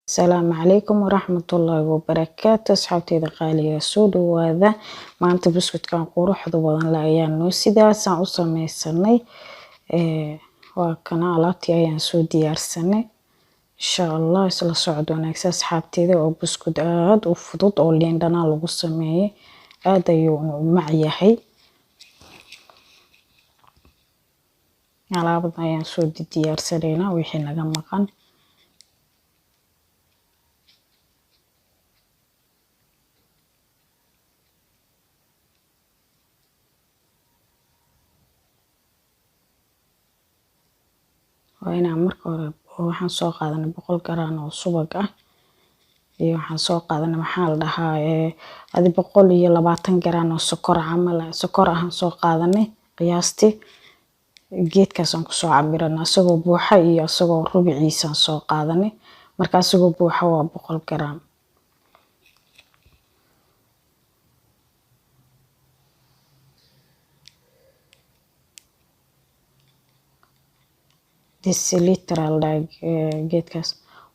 Asalaamu calaykum waraxmatullaahi wabarakaatu asxaabteyda qaaliga soo dhawaada maanta buskudkan quruxda badan la ayaan noo sidaasaan u sameysanay waa kana alaabtii ayaan soo diyaarsanay insha Allah isla socod wanaagsan asxaabteyda oo buskud aad u fudud oo liin dhanaan lagu sameeyay aad ayuu u macyahay alaabada ayaan soo diyaarsanaynaa wixii naga maqan وأنا مركب waxaan soo qaadanay 100 garan oo subag ah iyo waxaan soo qaadanay maxaa la dhahaa adi 120 garan oo sokor camal sokor ah soo qaadanay qiyaastii geedkaas aan ku soo cabiranay asagoo buuxa iyo asagoo rubiciisa soo qaadanay marka asagoo buuxa waa 100 garan desilitral geedkaas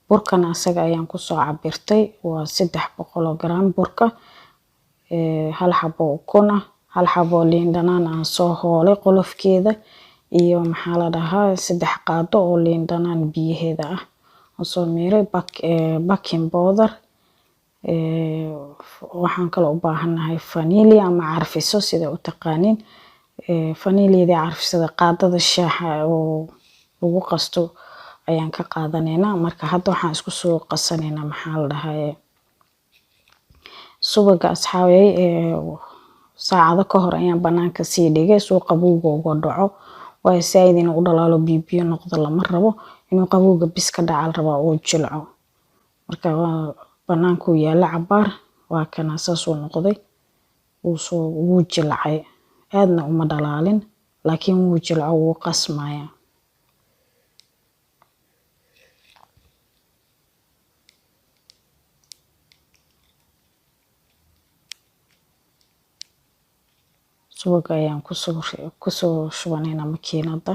burkan asaga ayaan ku soo cabirtay waa 300 garan burka hal xabo ukun ah hal xabo liin dhanaan aan soo hoolay qolofkeeda iyo maxaa la dhahaa 3 qaado oo liin dhanaan biyaheeda ah oo soo miiray baking powder waxaan kale u baahanahay vanilla ama carfiso sida u taqaanin vanillada carfisada qaadada shaaha oo ugu qasto ayaan ka qaadanaynaa marka hadda waxaan isku soo qasanaynaa maxaa la dhahaa subaga asxaabay saacado ka hor ayaan banaanka sii dhigay soo qabowga uga dhaco waa saaid inuu u dhalaalo biyo noqdo lama rabo inuu qabowga bis ka dhacal raba oo jilco marka banaanku yaala cabaar waa kana saas uu noqday wuu jilcay aadna uma dhalaalin laakiin wuu jilco wuu qasmaya subaga ayaan ku soo shubanaynaa makiinada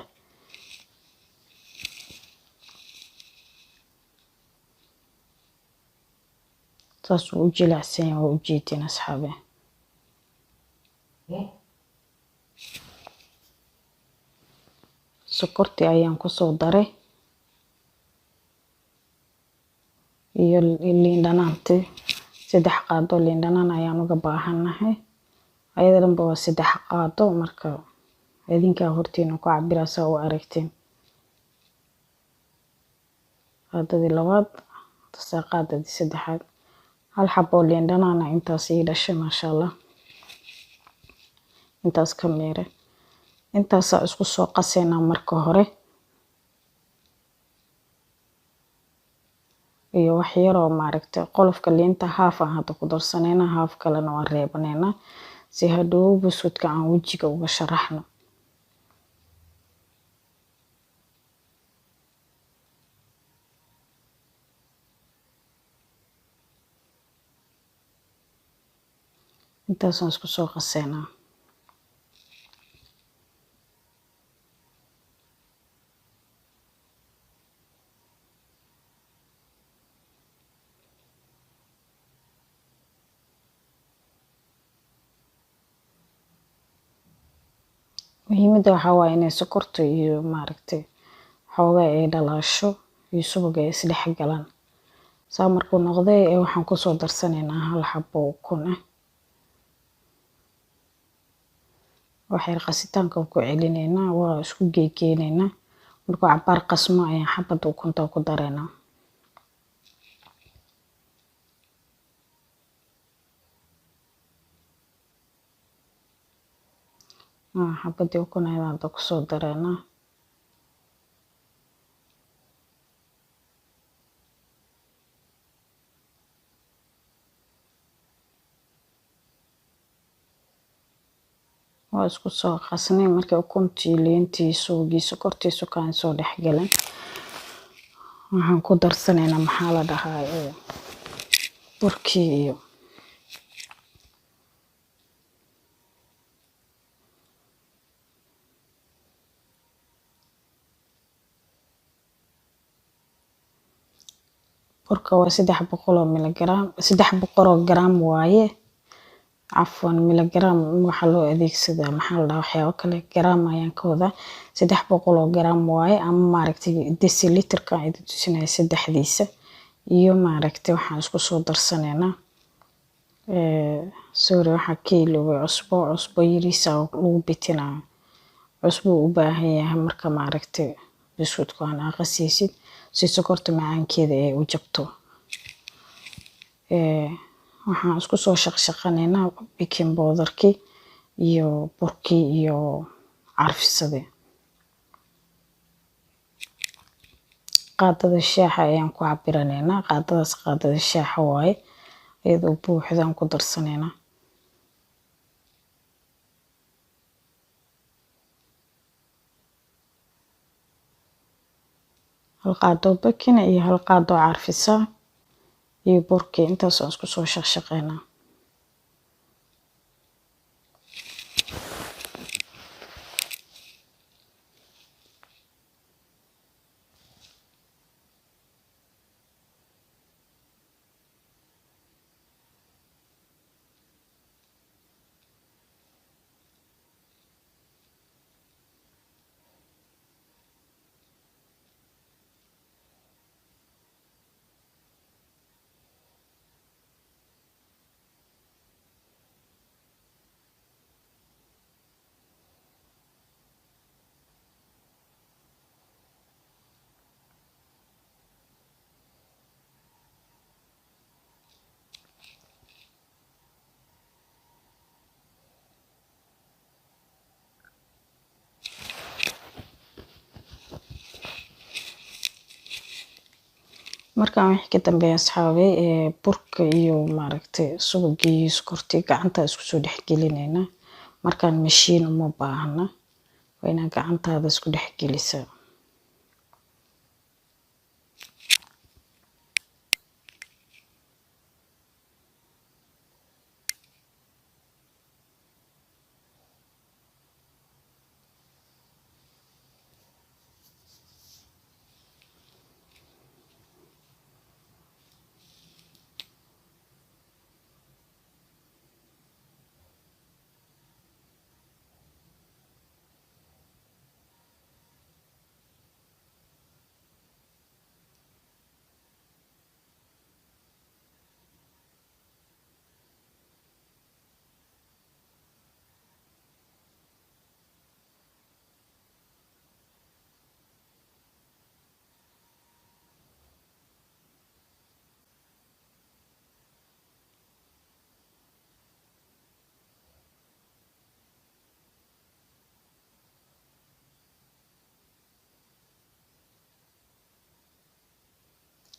saas uu jilacsan yahay waa u jeedin asxaabe sokorti ayaan ku soo daray iyo liin dhanaanti 3 qaado liin dhanaan ayaan uga baahanahay ayada dhanba waa 3 qaado marka idinka hortiina ku cabiraysa oo aragteen qaadadii labaad qaadadii saddexaad hal xabo liin dhanaan intaas ii dhashay maasha Allah intaas ka meere intaas isku soo qaseena marka hore iyo wax yar oo maaragtay qolofka liinta haaf aan hadda ku darsanayna haaf kalena waan reebanayna si hadhow buskudka aan wajiga uga sharaxno intaas aan isku soo qaseena muhiimada waxaa waaye inay sokorta iyo maaragtay xoogaa ay dhalaasho iyo subaga ay isdhex galaan saa markuu noqday waxaan ku soo darsanaynaa hal xabo ukun ah waxay qasitaanka ku celinaynaa waa isku geeynaynaa markuu cabaar qasmo ayaan xabada ukunta ku daraynaa xabadii ukun ayaan hadda ku soo daraynaa waa isku soo qasnay markii ukuntii liintii subagii sokortii sukaan soo dhex galan waxaan ku darsanaynaa maxaa la dhahaa burkii iyo burka waa 300 miligram 300 gram waaye cafwan miligram waxa loo adeegsadaa maxaa la dhahaa waxyaabo kale gram ayaan ka wadaa 300 gram waaye ama maaragtay deciliterka ay tusinaya saddexdiisa iyo maaragtay waxaan isku soo darsanaynaa sorry waxa kiilo cusbo yariisa lagu bitinaa cusbo u baahan yahay marka maaragtay biscuitku aan aqasiisid si sokorta macaankeeda ay u jabto waxaan isku soo shaqshaqanaynaa baking powderkii iyo burkii iyo carfisadii qaadada shaaha ayaan ku cabiranaynaa qaadadaas qaadada shaaha waaye iyadoo buuxdaan ku darsanaynaa hal qaado baking iyo hal qaado carfisa iyo burkii intaas aan isku soo shaqshaqaynaa markaan wixii ka dambeeya asxaabay burka iyo maaragtay subagii iyo sokortii gacanta isku soo dhex gelinaynaa markaan mashiin uma baahna waa inaad gacantaada isku dhex gelisaa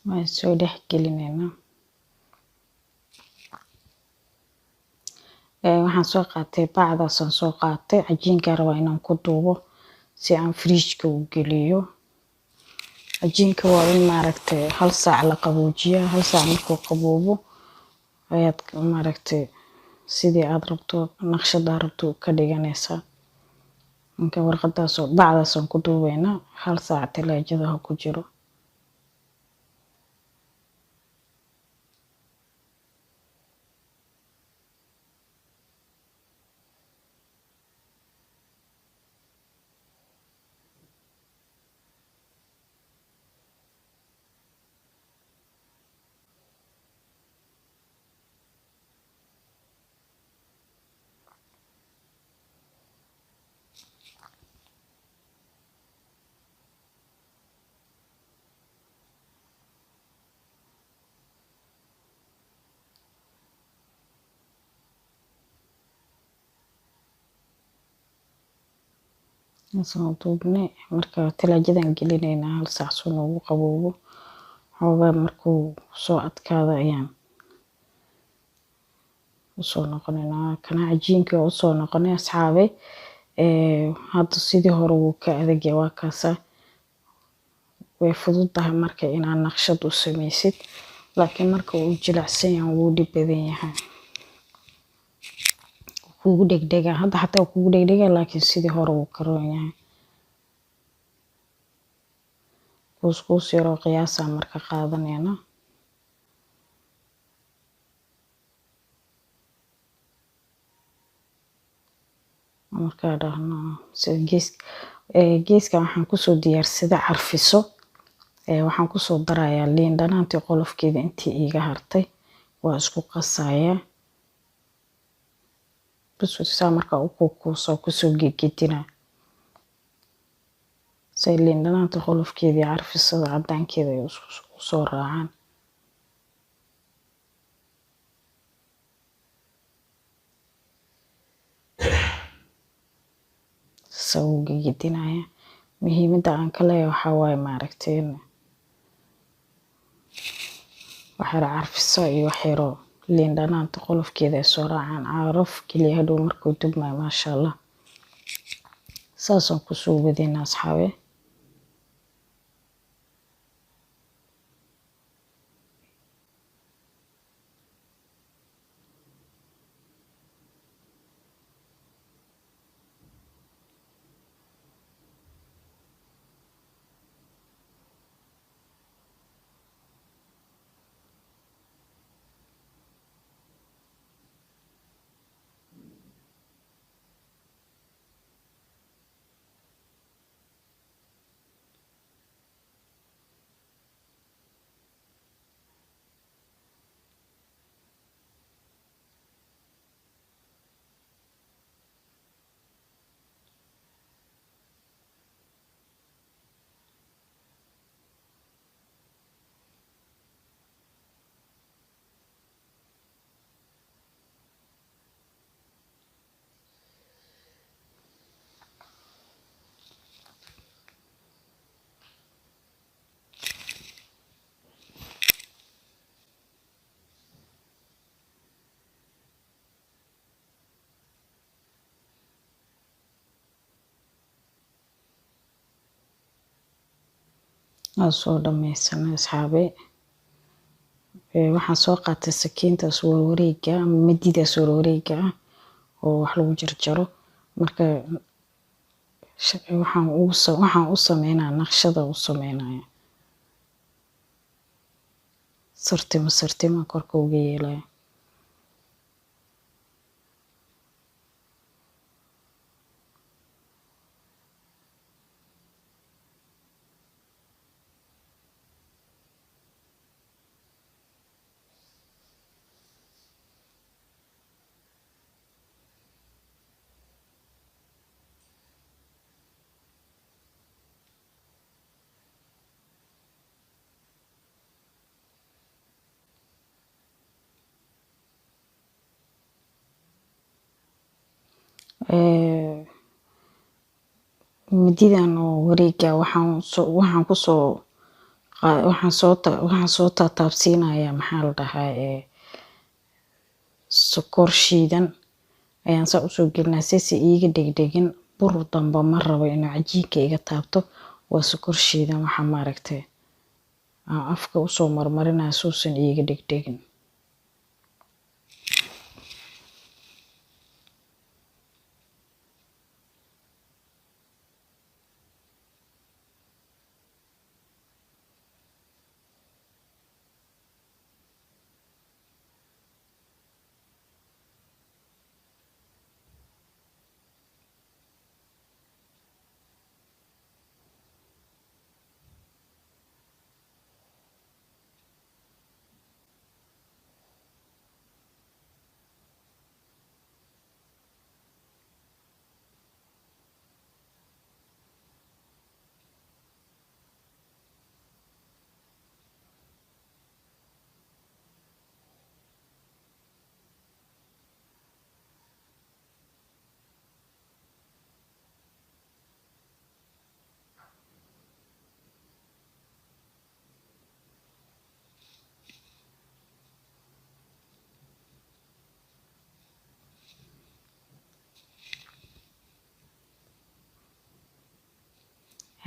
waan soo dhex gelinaynaa waxaan soo qaatay bacdaasaan soo qaatay cajiinka rabaa inaan ku duubo si aan fridge-ka u geliyo cajiinka waa in maaragtay 1 saac la qaboojiyaa 1 saac markuu qaboobo ayaad maaragtay sidii aad rabto naqshada rabto ka dhiganaysaa inka warqadaas oo bacdaasaan ku duubaynaa 1 saac talaajada ha ku jiro soo duubnay marka talaajadan gelinaynaa 1 saac soo noogu qaboobo xoogaa markuu soo adkaado ayaan usoo noqonaynaa kana cajiinka usoo noqonay asxaabay hadda sidii hore wuu ka adag yahay waa kaasa way fududahay marka inaad naqshad u samaysid laakiin marka uu jilicsan yahay wuu dhib badan yahay kugu dhegdhega hadda xataa kugu dhegdhega laakiin sidii hore wuu ka roon yahay kuus yaroo qiyaasa marka qaadanayna markaa dhahno sida geeska waxaan kusoo diyaarsaday carfiso. Waxaan kusoo darayaa liin dhanaantii qolofkeeda intii iiga hartay waa isku qasayaa. Saa markaa u kuukuuso kusoo gegedinaa. Say liin dhanaanta qolofkeeda iyo carfisada cadaankeeda ay usoo raacaan. Saa u gegedinaya. Muhiimada aan ka leeyahay waxaa waaye maaragteen wax yar carfiso iyo wax yar liin dhanaanta qolofkeeda ay soo raacaan. Caraf kaliya hadhow markuu dubmayo maasha Allah. Saasaan kusoo wadina asxaabe. Aan soo dhamaysanay asxaabe. Waxaan soo qaatay sakiintaas warwareega ama madidaas warwareega oo wax lagu jarjaro. Marka waxaan u sameynaa naqshada u sameynaya. Sartima korka uga yeelaya. Mididan oo wareega waxaan soo taabsiinayaa maxaa la dhahaa sokor shiidan ayaan saa usoo gelinaa si iiga dhegdhegin. Bur damba ma rabo inuu cajiinka iga taabto. Waa sokor shiidan waxaa maaragtay aan afka usoo marmarinaa suusan iiga dhegdhegin.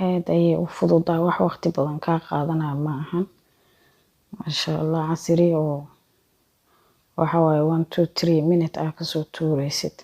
aad ayay u fududahay wax waqti badan kaa qaadanaya ma ahan. Masha Allah casri oo waxa waaye 1 2 3 minute aa kasoo tuuraysid.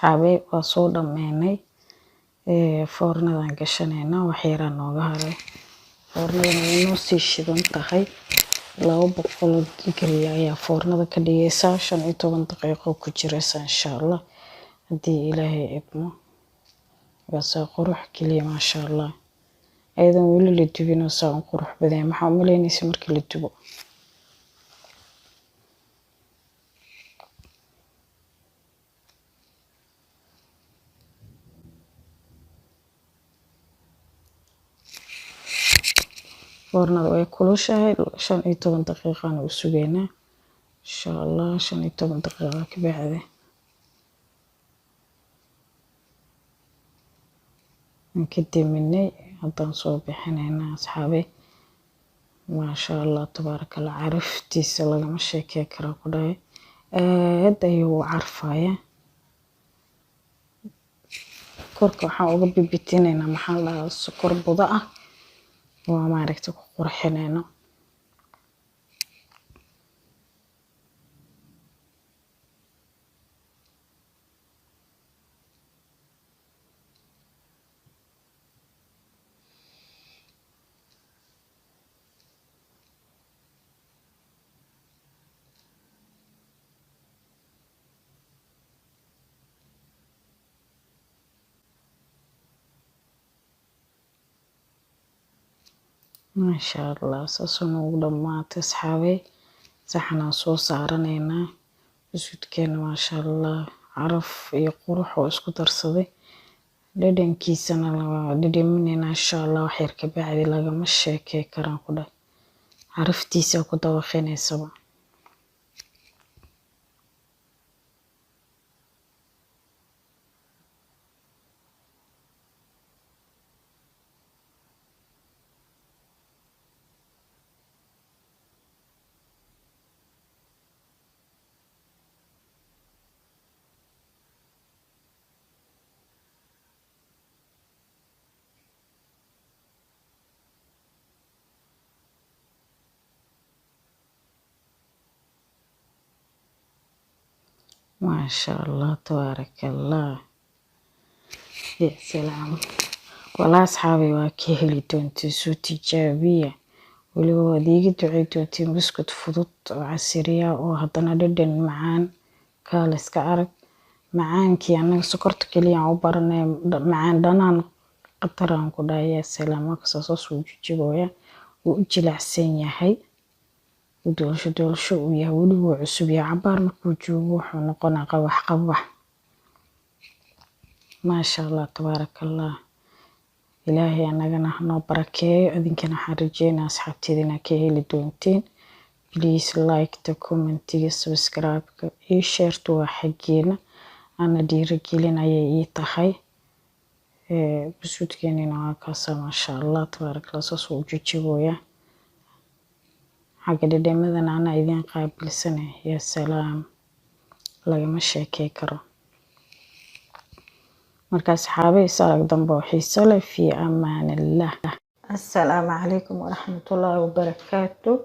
asxaabey waa soo dhameynay foornadan gashanayna wax yar nooga haray foornadan way noo sii shidan tahay 200 digri ayaa foornada ka dhigaysaa 15 daqiiqo ku jiraysa insha Allah hadii Ilaahay idmo bas qurux kaliya ma sha Allah aydan wali la dubin oo saan qurux badan maxaa u maleynaysaa markii la dubo foornada way kulushahay 15 daqiiqo aan u sugeynaa insha Allah 15 daqiiqo ka bacdi كدمني هذا صوب حنينا أصحابي ما شاء الله تبارك الله عرفتي سلقة مشي كيكرا كداي هذا هو عرفايا كرك وحاول ببيتينينا محل السكر بضاعة وما عرفت قرحنينا ما شاء الله ساسونو لما تصحابي صحنا صو صارنينا بسكوت كان ما شاء الله عرف يقروح واسكو درسدي ددن كيسنا ددن مننا ان شاء الله وحير كبعدي لغا ما شيكي كران كدا عرفتيسا ku dawaqeynaysa ما شاء الله تبارك الله يا سلام والله أصحابي واكيهلي دونتي سو تجابية ولو ديجي دعيتوتي بسكوت فضوط وعسيرية وهدنا ددن معان كالس كعرق معان كي أنا سكرت كلي عبارنا معان دانان قطران كدا يا سلام وكساسوس وجيبويا وجلع سين هاي ودولشو ويا ولو عصب يا عبار مركو جوجو وحو نقونا قوح ما شاء الله تبارك الله إلهي أننا هنو بركي أذنكنا حرجينا أصحابتنا كهيلي دونتين بليز لايك تا كومنتي سبسكرايب إي شيرتو حقينا أنا ديرجيلنا يي تحي بسوت كينينا كاسا ما شاء الله تبارك الله سوسو جيجيبويا حاجة دمدن أنا إذن قابل سنة يا سلام لغما شيكي كرو مركز حابي سارك دنبو حيصلة في أمان الله. السلام عليكم ورحمة الله وبركاته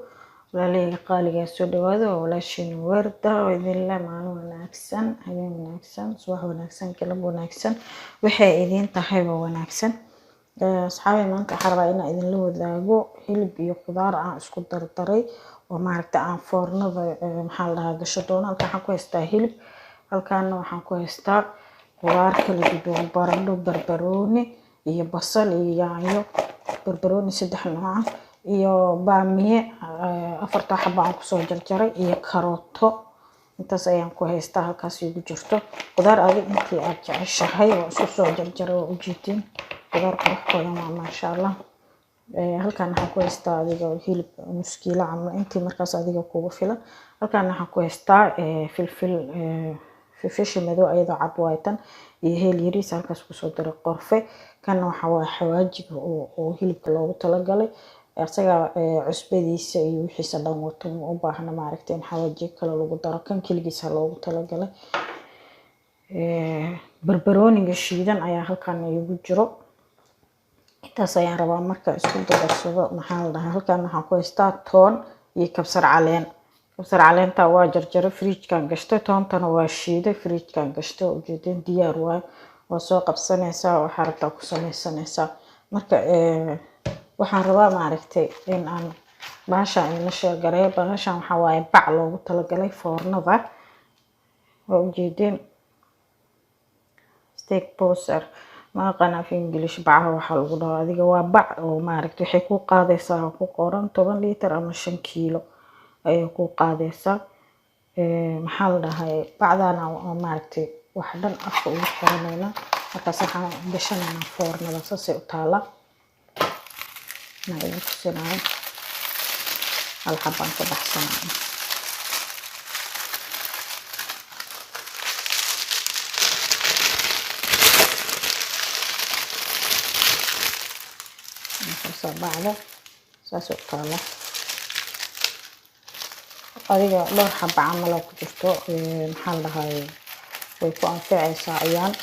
ولي قال يا سودوادو ولا شين وردة وإذن الله معلو وناكسن هذين وناكسن صباح وناكسن كلب وناكسن وحي إذن تحيب وناكسن أصحابي ما أنت حربا إنا إذن لو ذاقو هلب يقدار عن اسكو دردري وماركتا عن فورنا محل هذا الشطونا هل كان حكو يستا هلب هل كان حكو يستا qudaar kala duwan barandho barbarooni iyo basal iyo yaanyo barbarooni 3 nooc iyo baamiye 4 xabba aan ku soo jarjaray iyo karooto intaas ayaan ku haystaa halkaas ugu jirto qudaar adig intii aad jeceshahay oo isku soo jarjaray oo u jeedin qudaar qurux badan ma sha Allah halkaan waxaan ku haystaa adiga hilib nus kiilo ama intii markaas adiga kugu filan halkaan waxaan ku haystaa filfil فيش مدو أيضا عضوايتن يهيل يريس هالكاس كسو داري قرفة كان وحوا حواجب وهيلب لوغو تلقالي أرساقا عسباديس يوحيسا داموتن وباحنا معرفتين حواجب كلا لوغو دارا كان كيلجيسا لوغو تلقالي بربروني الشيدان أيا هالكان يوغو جرو intaas ayaan rabaa marka isku darsado maxaa la dhahaa halkaan waxaan ku haystaa toon iyo kabsar caleen kabsar caleenta waa jarjaray fridge-kan gashtay toontana waa shiiday fridge-kan gashtay ujeedin diyaar waa soo qabsanaysaa waxaa rabtaa ku samaysanaysaa marka waxaan rabaa maaragtay in aan baashaan la sheegareeyo baashaan waxaa waaye bac loogu talagalay foornada waa ujeedin steak poser ma aqaan af English bacaha waxaa lagu dhahaa adiga waa bac oo maaragtay waxay ku qaadaysaa ku qoran 10 litir ama 5 kiilo ayay ku qaadaysaa maxaa la dhahay bacdana oo maaragtay wax dhan afka ugu xiranayna markaas waxaan gashanaynaa foornada saasay u taala naayo kusinaay hal xabaan ka baxsanaa bacda saas u taala adiga dhowr xaba camal ku jirto maxaa la dhahay way ku anfacaysaa ayaan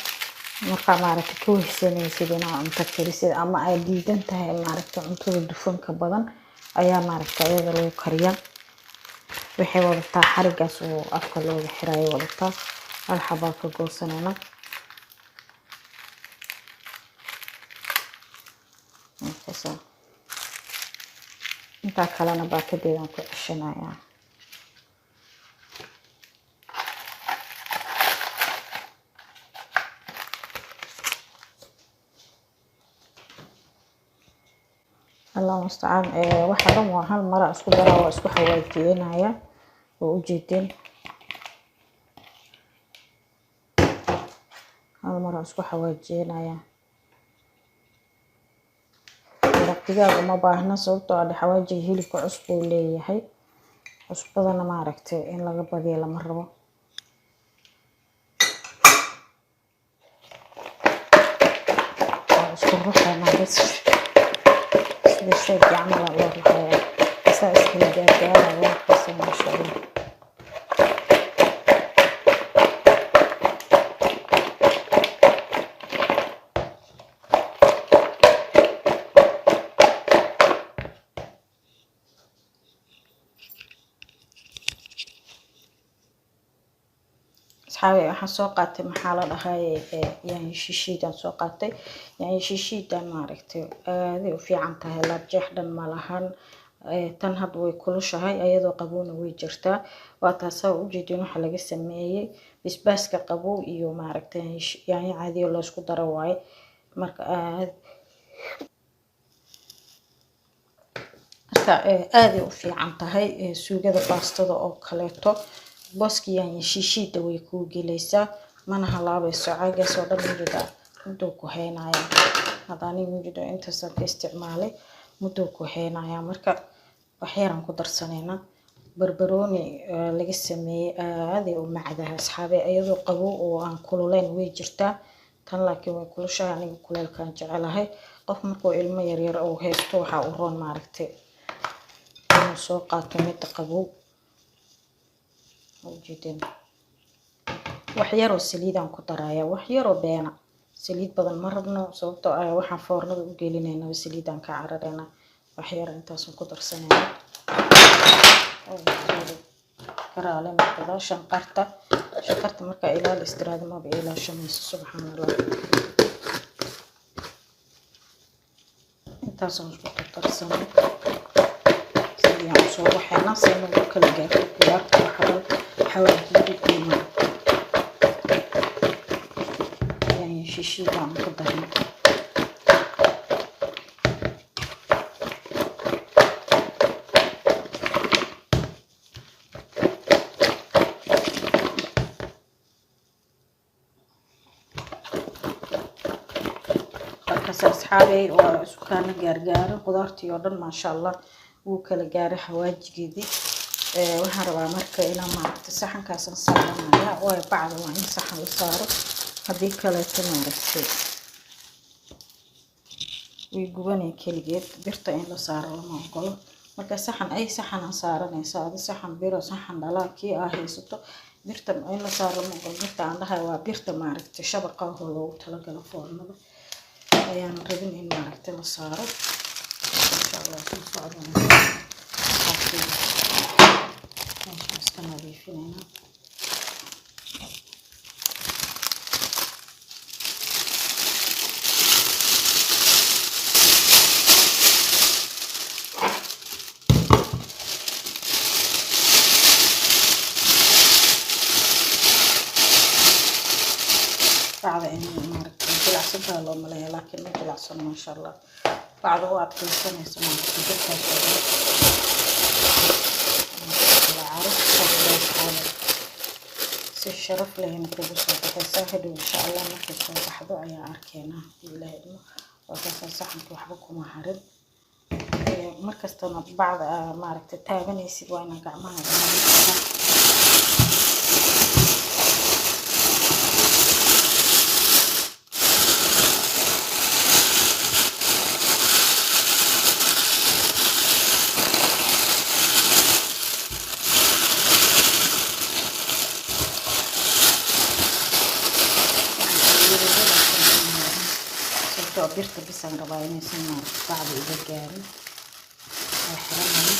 marka maaragtay ku wehsanaysid inaa cunto karisid ama ay diidan tahay maaragtay cuntada dufanka badan ayaa maaragtay iyada lagu kariyaa waxay wadataa xarigaas oo afka looga xirayo wadataa hal xabaa ka goosanayna inta kalena baakadeedan ku ceshanayaa الله مستعان waxa dhan waa hal mar isku daraa waa isku xawaajiyeynaya oo ujeedin hal mar isku xawaajiyeynaya digaaga ma baahna sababtoo ah xawaaji hilibka cusub uu leeyahay cusbadana ma aragtay in laga badiyo lama rabo isku ruxayna bas sida gacmaha loo ruxayo asaa isku gaargaara waa qasan masha Allah asxaabi waxaan soo qaatay maxaa la dhahay yaanyo shishiidaan soo qaatay yaanyo shishiidaan maaragtay aad u fiican tahay la jeex dhan ma lahan tan had way kulushahay ayadoo qabowna way jirtaa waa taasoo ujeedin waxa laga sameeyay basbaaska qabow iyo maaragtay yaanyo caadi oo la isku daro waay marka aad u fiican tahay suugada baastada oo kaleeto boski yaanyo shishiida way ku gelaysaa mana halaabayso caagaas oo dhan muddo muddo ku haynaya hadani muddo inta soo ka isticmaalay muddo ku haynaya marka wax yar aan ku darsanayna barbarooni laga sameeyay aad u macdaha asxaabe ayadoo qabow oo aan kululeyn way jirtaa tan laakiin way kulushahay aniga kuleelkaan jecelahay qof markuu ilmo yar yar oo haysto waxa uu roon maaragtay inuu soo qaato mid qabow ujeedin wax yar oo saliidaan ku daraaya wax yar oo beena saliid badan ma rabno sababtoo ah waxaan foornada u gelinayna saliidaan ka cararayna wax yar intaas ku darsanayna karaale markaa shanqarta marka ilaal istiraad ma beela shamayso subhanallah intaas oo ku darsanay sidii soo waxayna sameeyay kala gaar qudaarta xawaaji qiimo yaanyo shishiidaan ku darnay asxaabay oo isku kana gaargaaro qudaartii oo dhan ma sha Allah wuu kala gaaray xawaajigeedii waxaan rabaa marka inaan maaragtay saxankaas saaranayo oo bacda waa in saxan la saaro hadii kale maaragtay way gubanay kaligeed birta in la saaro lama ogolo marka saxan ay saxan aan saaranayso adi saxan biro saxan dhalaalkii ah haysto birta in la saaro lama ogolo birta aan dhahay waa birta maaragtay shabaqa oo loogu talagalay foornada ayaan rabin in maaragtay la saaro insha Allah soo socdo meeshaan iska nadiifinaynaa. bacda in maaragtay jilicsantaa loo maleeya laakiin ma jilicsan maasha allah. bacda u adkaysanaysa maaragtay dadkaas si sharaf lehna kugu soo baxaysaa. hadhow insha allah markay soo baxdo ayaan arkaynaa ilaahay idmo. waa kaasoo saxanka waxba kuma harin. markastana bacda maaragtay taabanaysid waa inaa gacmaha nadiifisa. birta bisan rabaa inaysan maaragtay bacda iga gaarin. waa xiranaya.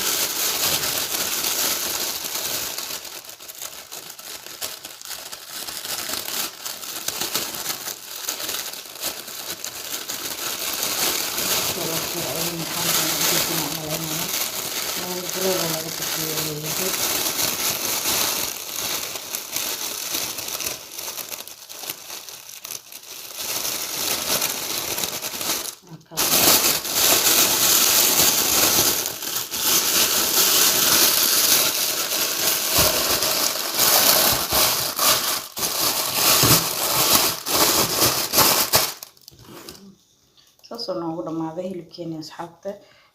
saasoo noogu dhamaaday hilibkeeni asxaabta.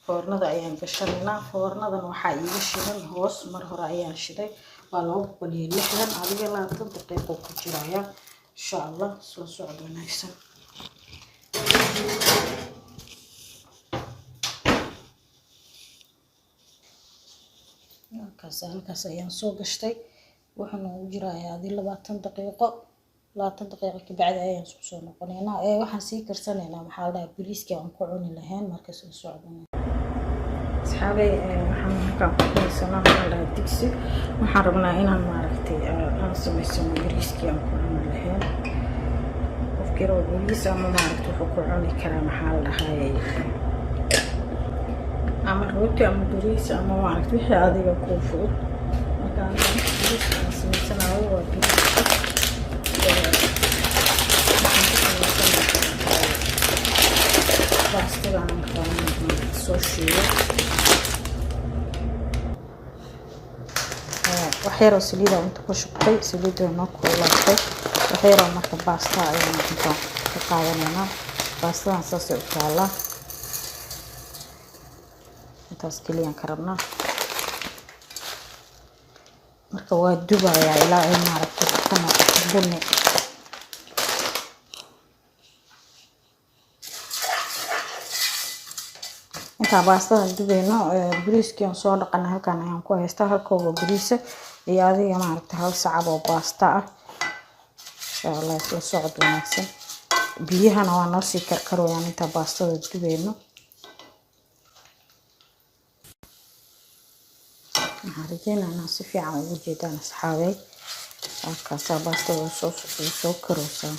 foornada ayaan gashanaynaa. foornadan waxaa iiga shidan hoos mar hore ayaan shiday. waa 260 adiga 20 daqiiqo ku jiraya insha allah. soo socod wanaagsan. halkaas ayaan soo gashtay. wuxuu noogu jirayaa 20 daqiiqo. 20 daqiiqo ka bacdi ayaan isku soo noqonaynaa. waxaan sii karsanaynaa maxaa la dhahaa bariiska aan ku cuni lahayn marka soo socdana. asxaabay waxaan halkaan ku haysanaa maxaa la dhahaa digsi. waxaan rabnaa inaan maaragtay aan samaysano bariiskii aan ku cuni lahayn. qofkii rabo bariis ama maaragtay wuxuu ku cuni karaa maxaa la dhahaa ama rooti ama bariis ama maaragtay wixii adiga kuu fudud. marka bariiska aan samaysanayo waa bariiska bastadan aan soo shiido. wax yaroo saliida inta ku shubtay. saliida noo kululaatay. wax yaroo marka basta ayaan inta ka qaadanaynaa. bastadan saasay u taalaa. intaas keliyaan ka rabnaa. marka waa dubayaa ilaa ay maaragtay ka noqoto bunni. inta baastada dubayno bariiskii aan soo dhaqana halkaan ayaan ku haystaa. halkooda bariis iyo adiga maaragtay hal sacab oo baasta ah. insha allah isla socod wanaagsan. biyahana waa noo sii karkarayaan inta baastada dubayno. waxaan rajaynaynaa si fiican ugu jeedaan asxaabay. halkaasaa baastada soo karaysaa.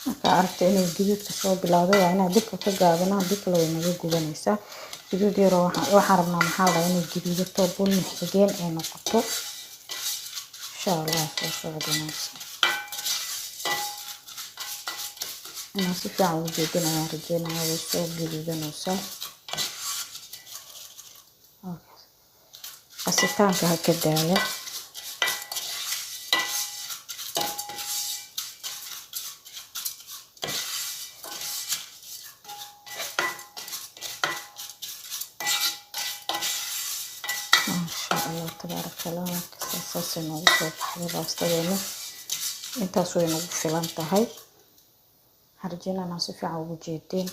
marka aragtay inay gaduudka soo bilowday waa inaan dibka ka gaabinaa. dib kale way naga gubanaysaa. gaduud yaro waxaan rabnaa maxaa la inay gaduudato bunni xigeen ay noqoto insha allah. soo socod wanaagsan. inaan si fiican ugu jeedin ayaan rajaynayaa. way soo gaduudanaysaa. qasitaanka ha ka daaya. tabaarakallah saasay noogu soo baxday baastadeena intaas way nagu filan tahay harjinana si fiican ugu jeedeen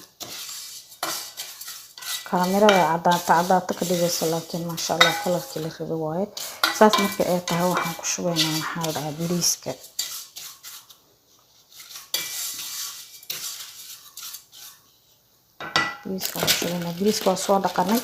kaamirada cadaata ka dhigaysa laakiin maasha Allah kalarkii la rabay waaye saas marka ay tahay waxaan ku shubaynaa maxaa la dhahaa bariiska bariiska waa soo dhaqanay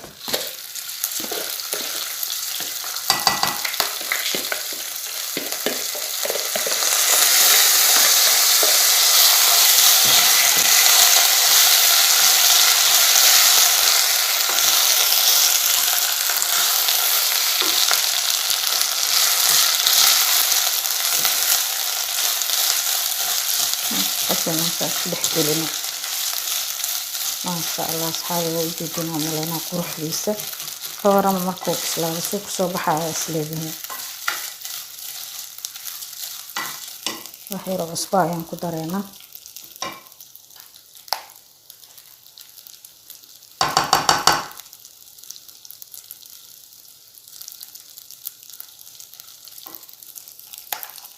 دحجلنا ما شاء الله أصحابي وجدنا ملنا قروح ليسا كورا مركوب سلا سوق صباحا سليبين وحيرو أصباعين كدرينا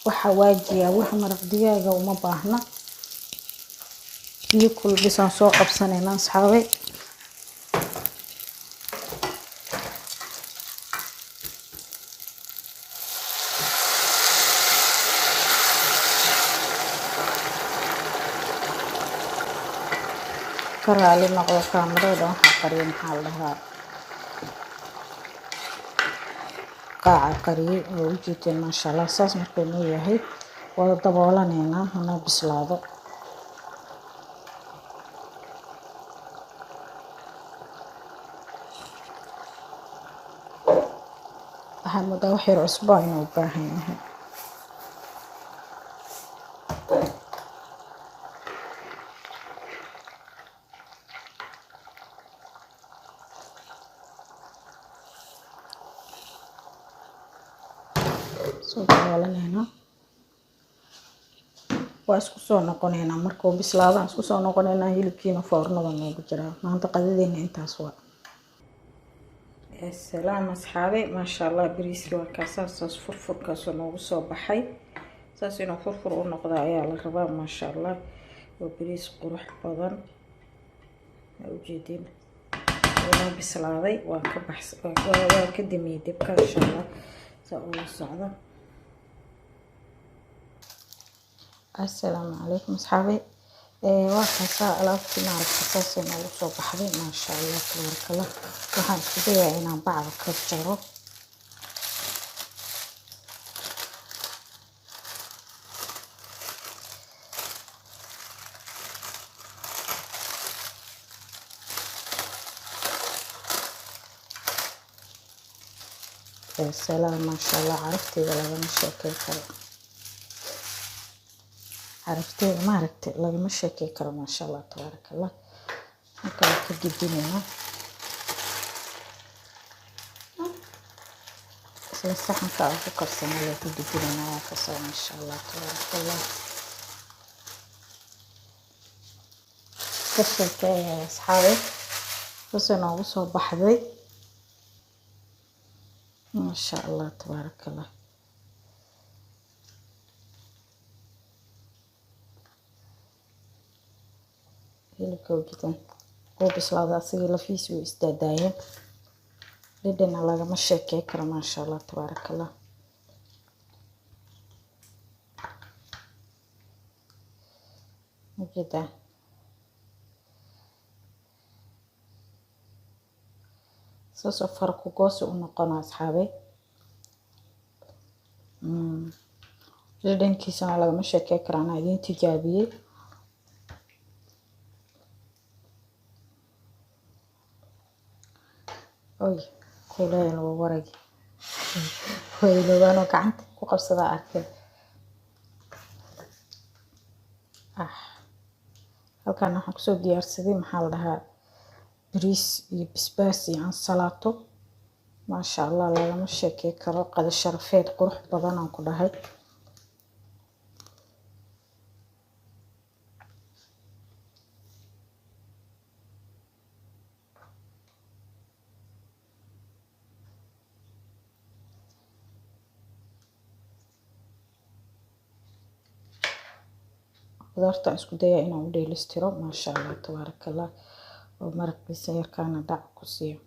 وحواجيا وحمرق دياغا وما باهنا يكل بسان سو قبسانينا أصحابي كرالي نقضى كاميرا دون حقرين حالها قاعة قريب وجيتين ما شاء الله ساس مركونو يهي ولا دبولانينا هنا بسلاده حمد وحير عصباين وباهين هنا واسكو سو نقونينا markuu bislaado isku soo noqonayna hilibkiina foornada noogu jira maanta qadadeena intaas waa السلام أصحابي ما شاء الله بريس لو كاسر صوص فرفر كاسو noogu soo baxay saas inuu furfur u noqdo ayaa la rabaa ما شاء الله وبريس qurux badan u jeedin waa bislaaday waa ka baxs waa ka dimiyay dibka insha Allah saa uu socdo السلام عليكم أصحابي وحاسة alaabtii maaragtay saas noogu soo baxday ما شاء الله تبارك الله waxaan isku dayaa inaan bacda ka jaro السلام ما شاء الله عرفتيda lagama sheekay karo عرفتيda maaragtay lagama sheekay karo ما شاء الله تبارك الله marka ka gidinayna الصحن كأفو كرسنا لا تدبرنا وكسر إن شاء الله تبارك الله كسرت يا أصحابي وصلنا وصل بحذي ما شاء الله تبارك الله هلكو جدا هو بس هذا صغير لفيس ويستداين لدينا لغا مشاكي كرا ما شاء الله تبارك الله جدا سوسو فرقو قوسو ونقونا أصحابي لدين كيسانا لغا مشاكي كرا أنا دين تجابي أوي كولايل وورقي ويلوانو كعنت وقبصدا أركي halkaan waxaan kusoo diyaarsaday maxaa la dhahaa bariis iyo basbaas iyo ansalaato maasha Allah lagama sheekay karo qada sharafeed qurux badan aan ku dhahay qudaarta isku daya inaan u dheelistiro maasha allah tabaarakallah oo maraqdiisa yarkaana dhac ku siiyo.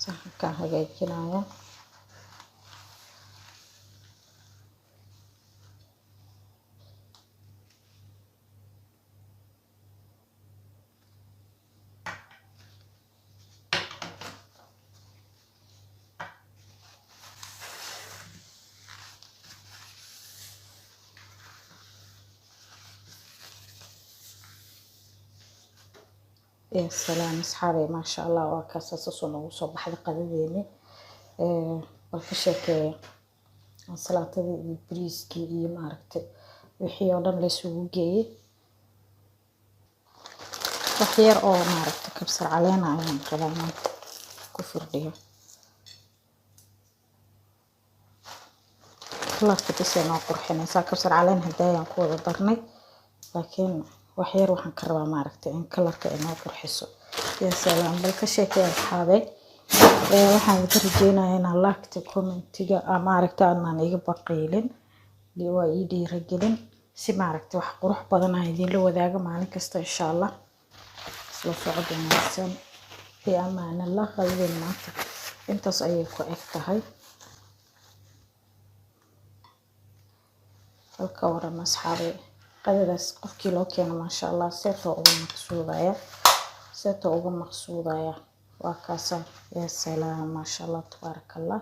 saxanka hagaajinaya يا سلام أصحابي ما شاء الله وكاسس ونوصل بحد قديمي والكشك سلطة بريسكي ماركت وحي ودن لسوقي وحير أو ماركت كبسر علينا عين كلام كفر ديو خلاص كتسي نوع قرحين سا كبسر علينا هدايا كوضا درني لكن waxyar waxaan ka rabaa maaragtay in kalarka inoo qurxiso. Ya salaam bal ka sheekay asxaabay waxaan ka rajeynayaa in like commentiga maaragtay aan iga baqiilin waa ii dhiirigelin si maaragtay wax qurux badan aan idin la wadaago maalin kasta insha Allah isla socod wanaagsan fi amaan Allah qadin maanta intaas ayay ku eg tahay halka waran asxaabay qadadaas qofkii loo keeno maasha Allah seeto uga maqsuudaya waa kaasa ya salaam maasha Allah tabaarakallah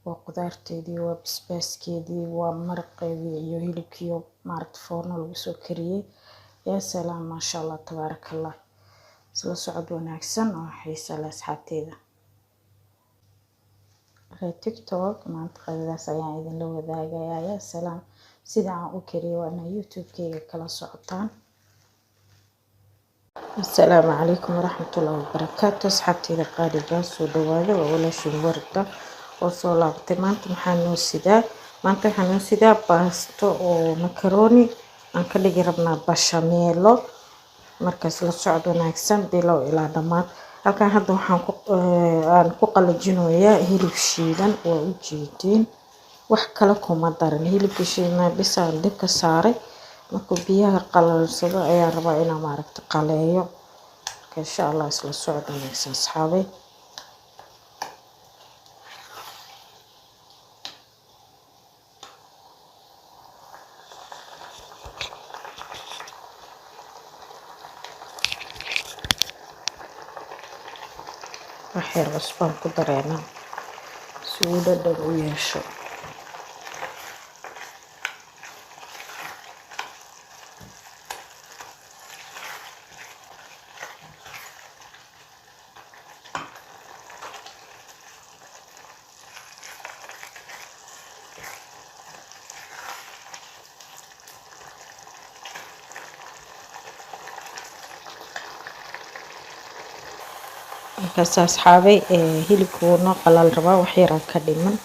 waa qudaarteedii waa basbaaskeedii waa maraqeedii iyo hilibkii maaragtay foorno lagu soo kariyay ya salaam maasha Allah tabaarakallah isla socod wanaagsan oo xiiso leh asxaabteeda TikTok maanta qadadaas ayaan idin la wadaagayaa ya salaam sida aan u kariyo waana YouTube-kayga kala socotaan. Assalaamu calaykum waraxmatullaahi wabarakaatu asxaabtayda qaaliga soo dhawaada waa walaashin warda oo soo laabtay maanta waxaan noo sidaa baasto oo macaroni aan ka dhigi rabnaa bashameelo markaas la socod wanaagsan bilow ilaa dhammaad halkan hadda waxaan ku qalajinayaa hilib shiidan oo u jeedin wax kale kuma darin hilibka shiidan bisaan dibka saaray markuu biyaha qalalsado ayaa rabaa inaan maaragtay qaleeyo insha Allah isla socod wanaagsan asxaabay waxyar cusbaan ku dareena si uu dhadhan u yeesho markaas asxaabay hilibku noo qalal rabaa wax yar ka dhiman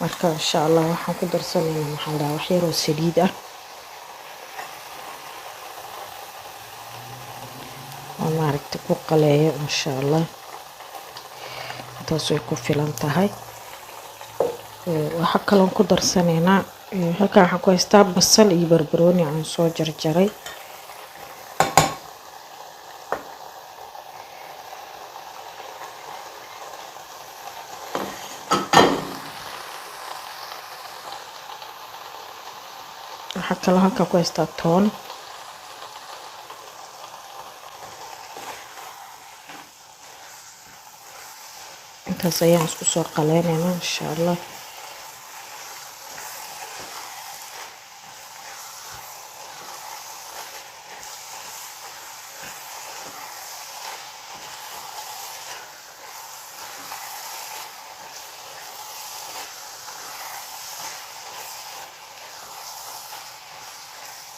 marka insha Allah waxaan ku darsanaynaa maxaa wax yar oo saliid ah oo maaragtay ku qaleeyo insha Allah intaas way ku filan tahay waxa kale oo ku darsanaynaa halka waxaan ku haystaa basal iyo barbarooni aan soo jarjaray waxaa kaloo halka ku haystaa toon intaas ayaan isku soo qaleynaynaa insha Allah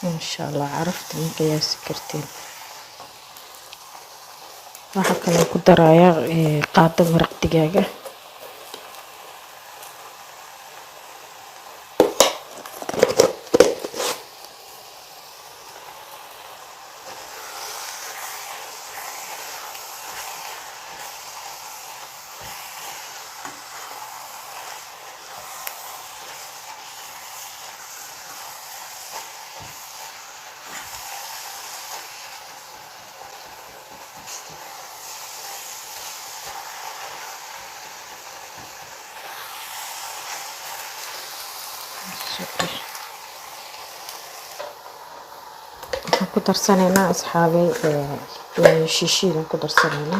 إن شاء الله عرفت من قياس كرتين راح كلام كدرايا قاعدة مرق دجاجة ku darsanayna asxaabay shishidan ku darsanayna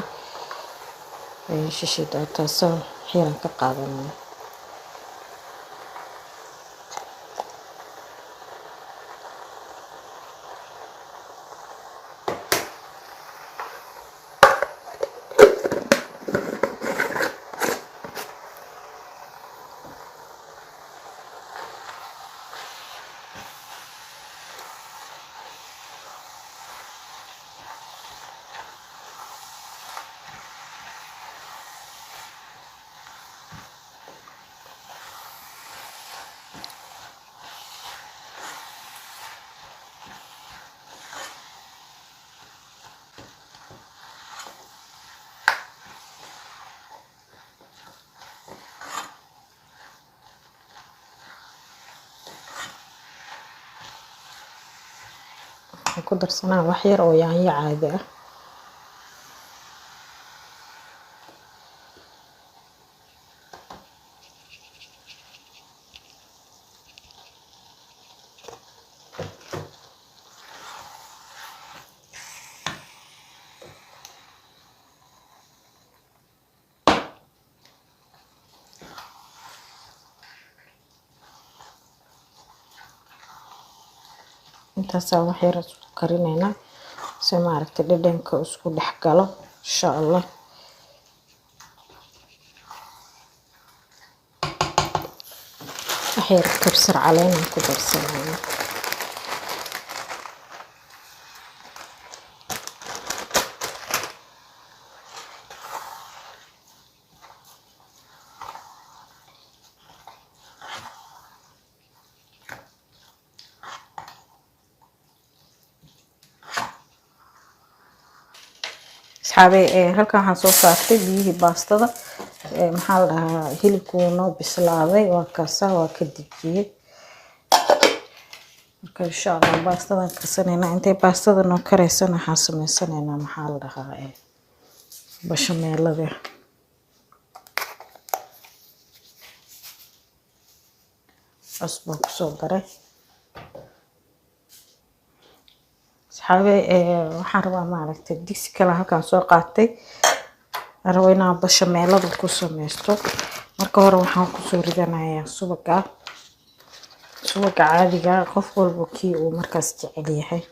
shishida taasoo xiran ka qaadanayna ku darsanaa wax yar oo yaanyo caadi ah intaas wax yar isku karinayna si maaragtay dhadhanka isku dhex galo insha Allah wax yar kabsar caleen ku darsanayna asxaabay halkan waxaan soo saartay biyihii baastada maxaa la dhahaa hilibku noo bislaaday waa kaasa waa ka dejiyay marka insha Allah baastadan karsanayna intay baastada noo kareysana waxaan sameysanaynaa maxaa la dhahaa bashameelada cusbo ku soo daray asxaabay waxaan rabaa maaragtay digsi kale halkan soo qaatay rabo inaan bashameelada ku sameysto marka hore waxaan ku soo ridanayaa subaga caadiga qof walba kii uu markaas jecel yahay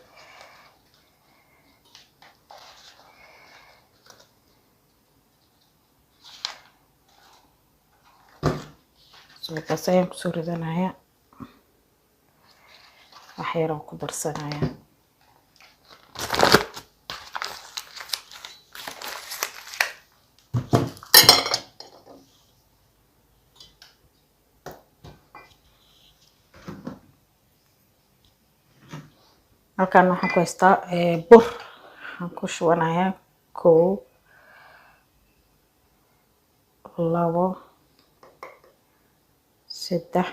subagaas ayaan ku soo ridanayaa wax yar oo ku darsanayaa halkan waxaan ku haystaa bur waxaan ku shubanayaa 1 2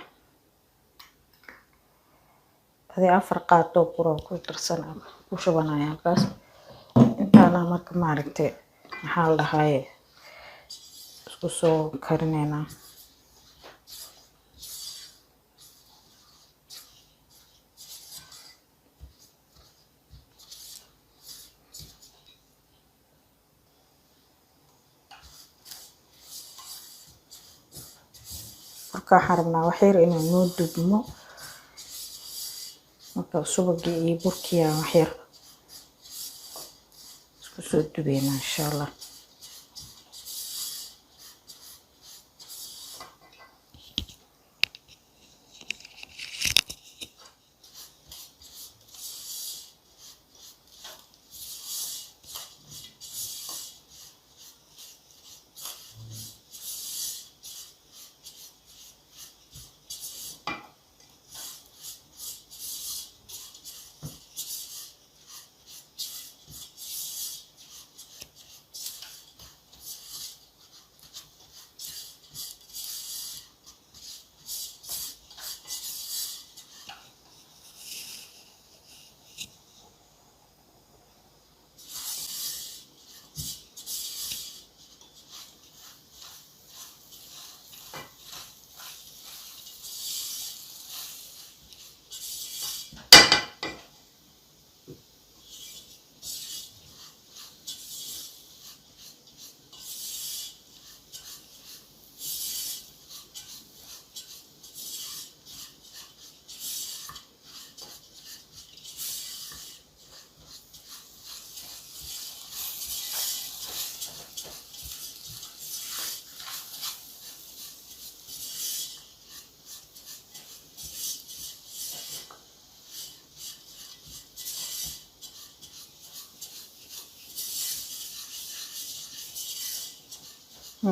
3 4 qaado bur oo ku darsanaa ku shubanayaa halkaas intaana marka maaragtay maxaa la dhahaa isku soo karinayna marka xarabna wax yar inuu noo dubmo marka subagii iyo burkii wax yar isku soo dubeena insha Allah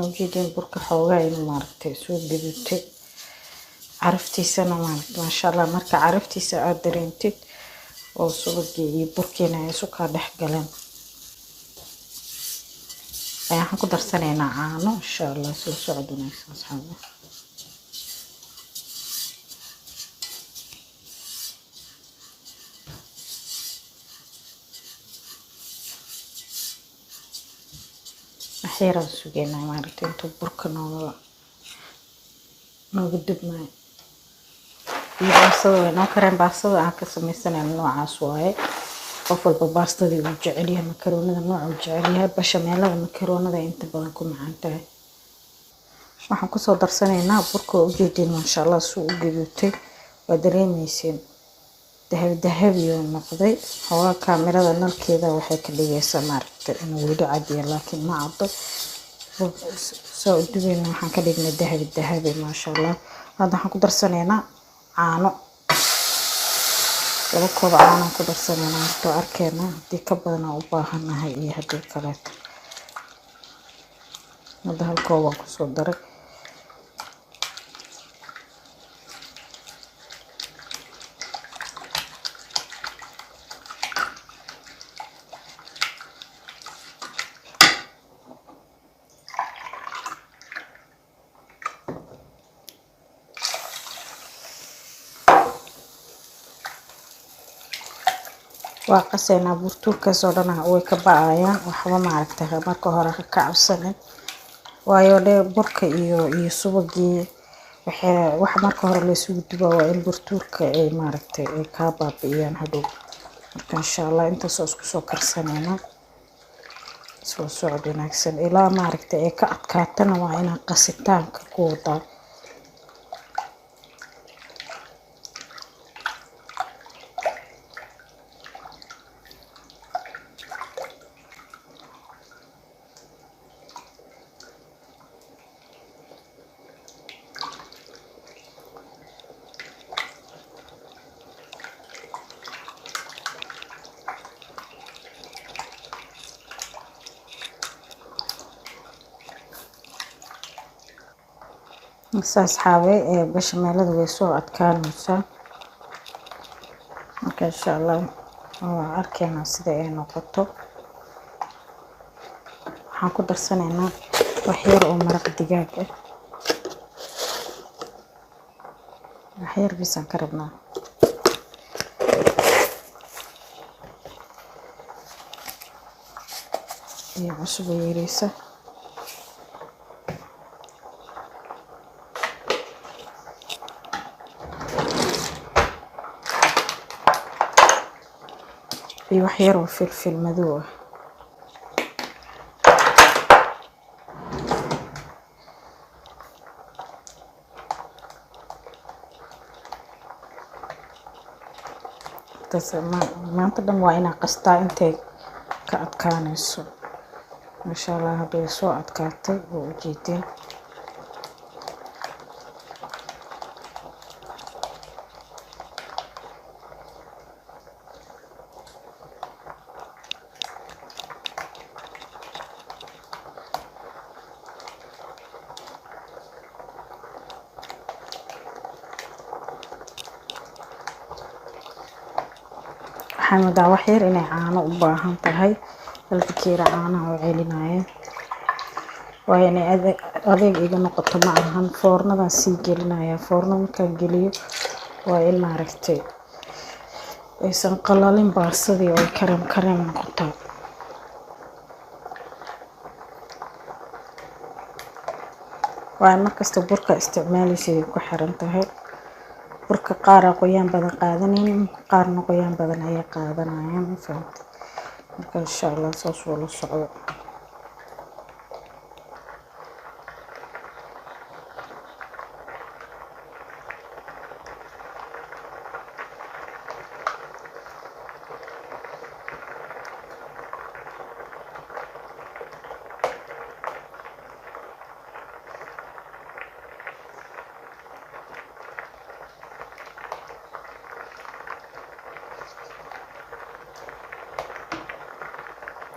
ujeedin burka xoogaa inuu maaragtay soo gaduutay caraftiisana maaragtay maasha allah marka caraftiisa aad dareentid oo subagii iyo burkiina ay isu kaa dhex galeen waxaan ku darsanaynaa caano insha allah soo socod wanaagsan asxaabta waxyaraan sugeynaa maaragtay intuu burka nooga dubmaayo iyo baastada way noo kareen baastada aan ka sameysanayno noocaas waaye qof walba baastadii uu jecel yahay makaroonada nooca uu jecel yahay bashameelada makaroonada inta badan ku macaan tahay waxaan kusoo darsanaynaa burka oo ujeedin maasha allah suu u gaduutay waa dareemayseen dahabi oo noqday xoogaa kaamirada nalkeeda waxay ka dhigaysaa maaragtay inuu weli cadiya laakiin ma caddo soo u dubayna waxaan ka dhignay dahabi maasha allah hadda waxaan ku darsanaynaa caano 2 koob caano ku darsanaynaa intuu arkeena haddii ka badan u baahanahay iyo haddii kaleeto hadda 1 koob waan kusoo daray waa qaseynaa burtuurkaas oo dhan way ka ba'ayaan waxba maaragtay marka hore ka cabsanin waayo burka iyo subagii wax marka hore la isugu dubaa waa in burtuurka ay maaragtay ay ka baabi'iyaan hadhow marka insha allah intaas oo isku soo karsanayna soo socod wanaagsan ilaa maaragtay ay ka adkaatana waa inaan qasitaanka ku wadaa asxaabe bashameelada way soo adkaanaysaa marka insha allah waa arkeynaa sida ay noqoto waxaan ku darsanaynaa wax yar oo maraq digaag ah wax yar bisaan ka rabnaa iyo cusub yariisa iyo wax yar oo filfil madow ah maanta dhan waa inaa qastaa intay ka adkaanayso maasha allah hadday soo adkaatay oo ujeedeen waxaan wadaa wax yar inay caano u baahan tahay halkeeda caanaha oo celinaya waa inay adeeg iga noqoto ma ahan foornadan sii gelinaya foorno markaan geliyo waa in maaragtay aysan qalalin baasadii oo kareem noqoto waa markasta burka isticmaalaysa ku xiran tahay burka qaar qoyaan badan qaadanayaan qaarna qoyaan badan ay qaadanayaan fahmta marka insha allah saas wala socdo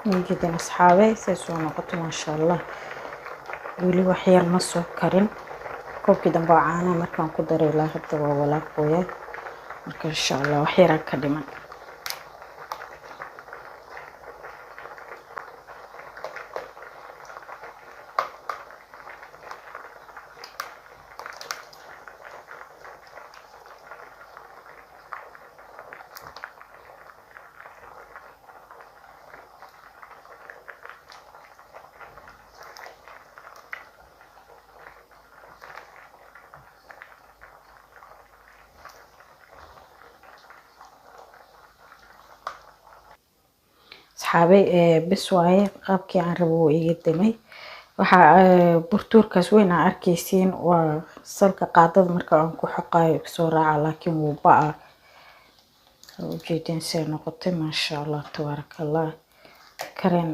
جدا أصحابي سيسوون نقطة ما شاء الله weli wax yar ma soo karin. koobkii dambe oo caanaha markaan ku daray ilaa hadda waa walaaqooya. marka insha allah wax yaraa ka dhiman. asxaabay bes waaye qaabkii aan rabo wuu iga damay. waxa burtuurkaas weyn aa arkaysiin waa salka qaadada marka aan ku xoqaayo kasoo raaca, laakiin wuu ba'a. ujeedin say noqotay maasha allah tabaaraka allah. kareen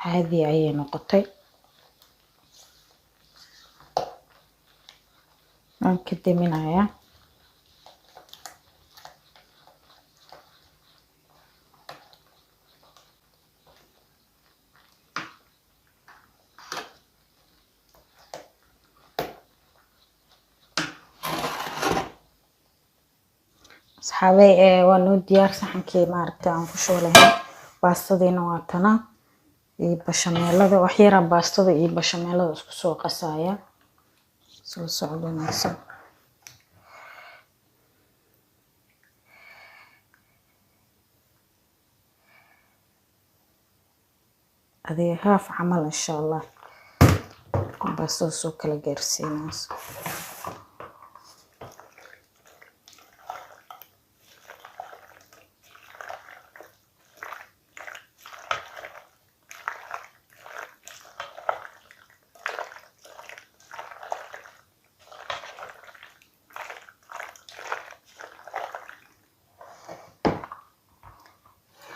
caadi ayay noqotay. waan ka daminayaa. asxaabay waa noo diyaar saxankii maaragtay aan ku shubo lahayn. baastadiina waa tana iyo bashameelada. wax yaraa baastada iyo bashameelada isku soo qasaya. soo socdonaysa. adiga haaf camal insha allah baastada soo kala gaarsiinaysa.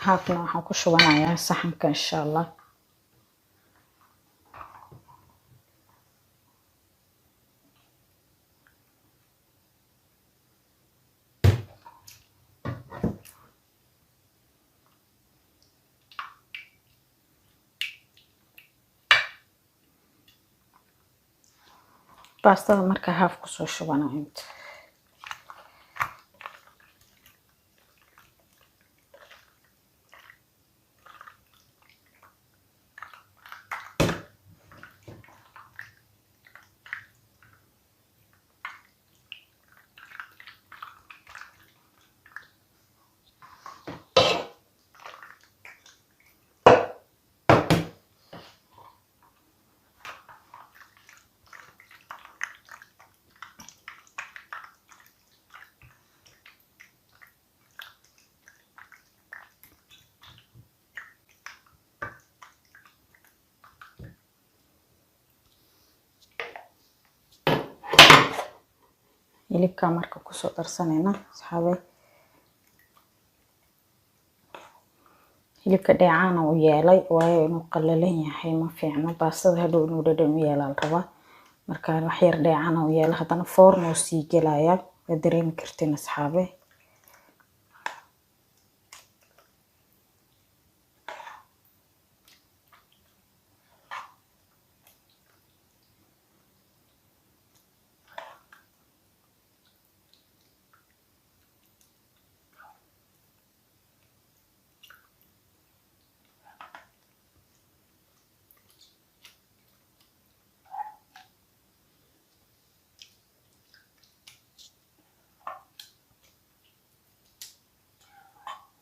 haafna waxaan ku shubanayaa saxanka insha allah. baastada marka haaf kusoo shubanayo inta. hilibka marka kusoo darsanayna asxaabay. hilibka dheecaan uu yeelay waayo inuu qallalan yahay ma fiicna. baastada hadhow inuu dhadhan u yeelaan rabaa. marka wax yar dheecaan uu yeelay haddana foorno sii gelaya. waa dareemi kartiin asxaabay.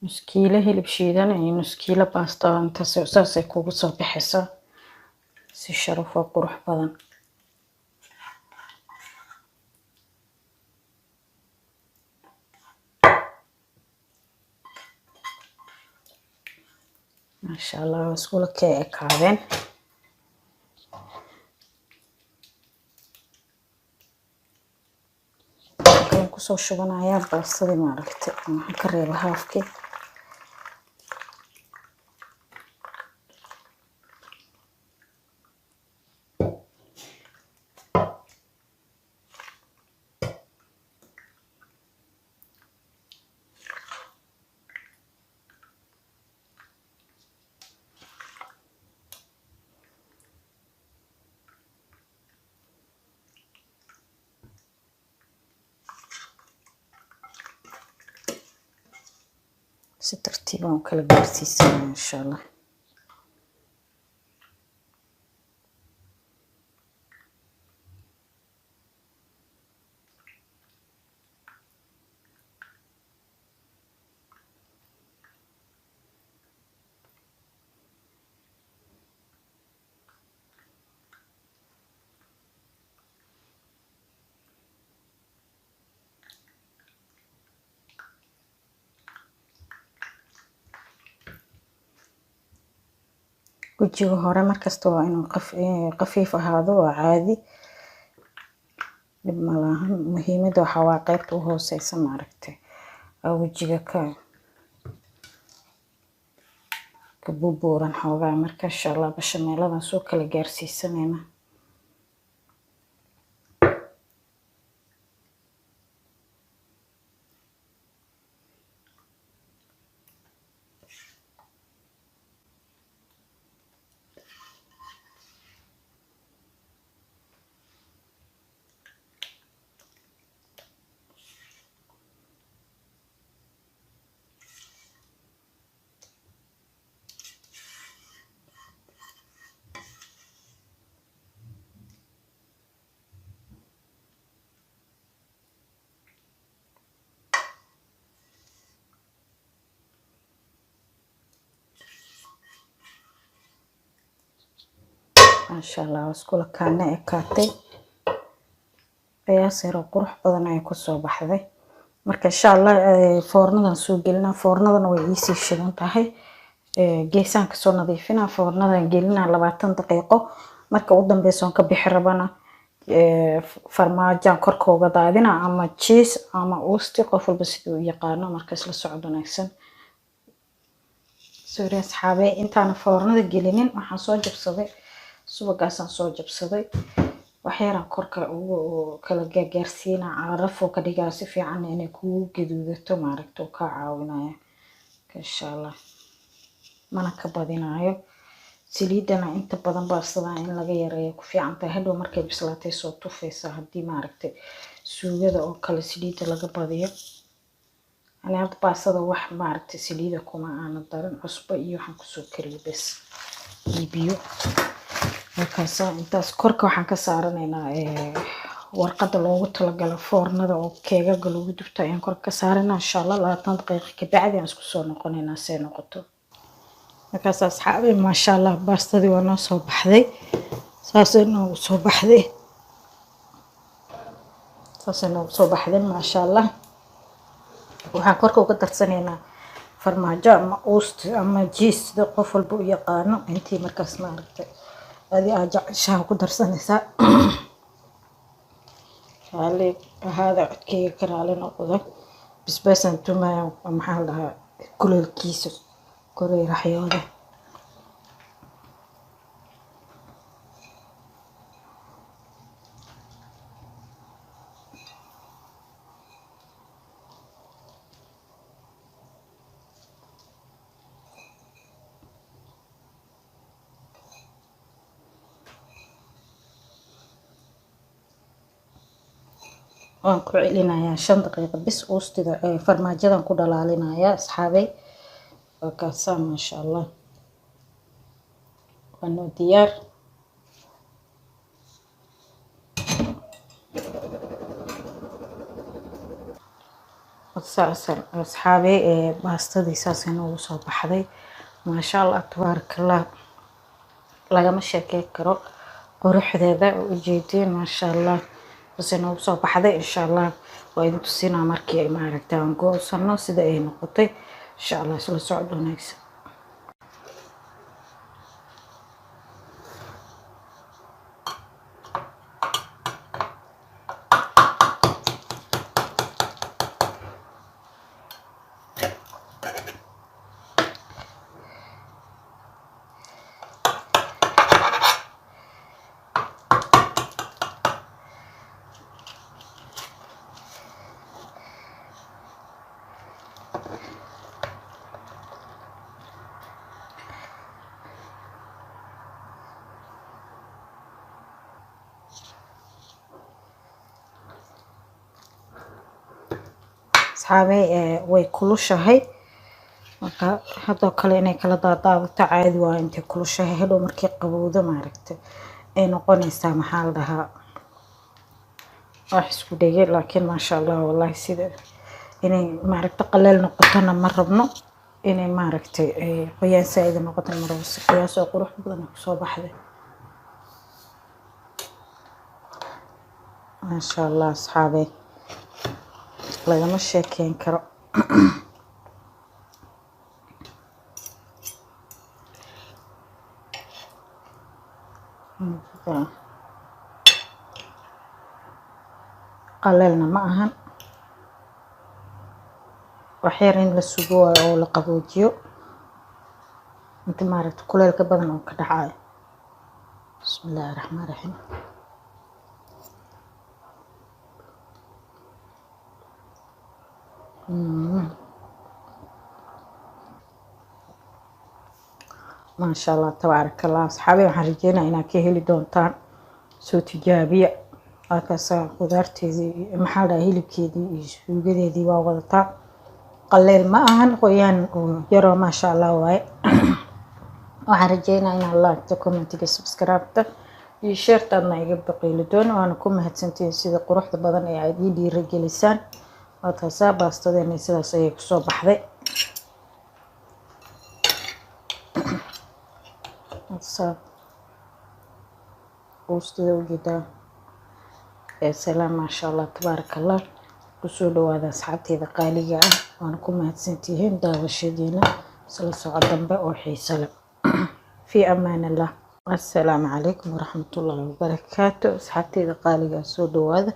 nus kiilo hilib shiidan iyo nus kiilo baasta inta saasay kugu soo baxaysaa si sharaf oo qurux badan. maasha allah waa iskula kee ekaadeen. waxaan kusoo shubanayaa baastadii maaragtay waxaan ka reeba haafkii. si tartiib ah u kala gaarsiisanaa insha Allah. Wajiga hore markasta waa inuu qafiif ahaado oo caadi dhib ma lahan. Muhiimada waxaa waa qaybta u hooseysa maaragtay wajiga ka buubuuran xoogaa. Marka insha Allah bashameeladan soo kala gaarsiisanayna. Masha Allah iskula kaana ekaatay qiyaas yar oo qurux badan ay ku soo baxday. Marka insha Allah foornadan soo gelinaa. Foornadan way iisii shidan tahay. Geesaan ka soo nadiifinaa. Foornadan gelinaa 20 daqiiqo. Marka u dambeyso ka bixi rabana farmaajo korkooda daadina ama cheese ama uusti qof walba sidoo yaqaano. Marka isla socod wanaagsan. Sorry asxaabe intaan foornada gelinin waxaan soo jabsaday subagaasaan soo jabsaday. waxyaaran korka ugu kala gaarsiina carafo ka dhigaa si fiican inay ku gaduudato maaragto ka caawinaya insha Allah mana ka badinaayo saliidana inta badan baastada in laga yareeyo ku fiican tahay hadhow markay bislaatay soo tufaysa hadii maaragtay suugada oo kala saliida laga badiyo ana baastada wax maaragtay saliida kuma aan daran cusbo iyo waxaan ku soo kariyo bas biyo markaas intaas korka waxaan ka saaranaynaa warqada loogu talagalay foornada oo keega lagu dubto ayaan korka ka saarana insha Allah 20 daqiiqo ka bacdi aan isku soo noqonaynaa si noqoto markaas asxaabi ma sha Allah baastadii waa noo soo baxday saasay noo soo baxday ma sha Allah waxaan korka uga darsanaynaa farmaajo ama uusti ama cheese qof walba u yaqaano intii markaas maaragtay هذه أجعل ku darsanaysa هذا كي كرالي نقضه بس أنتم محلها كل الكيس كل رحيوده waan ku celinayaa 5 daqiiqo bis oostida farmaajadan ku dhalaalinayaa asxaabay wakaasa ma sha Allah waano diyaar asxaabay baastadii saasay noogu soo baxday ma sha Allah tabarakallah lagama sheekay karo quruxdeeda u jeedin ma sha Allah وسنو صوب حدا إن شاء الله وإذا تسينا مركي ما ركتان جو صرنا سيدا أي نقطة إن شاء الله سلا سعود ونكس أصحابي way kulushahay marka hadoo kale inay kala daadaadato caadi waa intay kulushahay hadhow markay qabowdo maaragtay ay noqonaysaa maxaa la dhahaa wax isku dhege laakiin maasha Allah wallahi sida inay maaragtay qaleel noqotona ma rabno inay maaragtay qoyaan saa'id noqoto ma rabno si qiyaas oo qurux badan ku soo baxday maasha Allah asxaabay lagama sheekeyn karo qaleelna ma ahan waxyar in la sugo oo la qaboojiyo inta maaragtay kuleelka badan oo ka dhacayo bismillahir rahmaanir rahiim ما شاء الله تبارك الله أصحابي waxaan rajeynayaa inaad ka heli doontaan soo tijaabiya halkaas qudaarteedii maxaa la hilibkeedii iyo suugadeedii waa wadataa qaleel ma ahan qoyaan oo yaro ma sha Allah waay waxaan rajeynayaa in Allah ka commentiga subscribe-ta iyo share-tana iga baqiili doono waana ku mahadsantihiin sida quruxda badan ee aad ii dhiirigelisaan halkaas baastadeena sidaas ayay ku soo baxday وستي وجدا سلام ما شاء الله تبارك الله كسول وهذا أصحابتي ذا قالية وأنا كم هتسنتيهن داوشيدينا سلسوا عدنبا وحي سلام في أمان الله السلام عليكم ورحمة الله وبركاته أصحابتي ذا قالية سود وهذا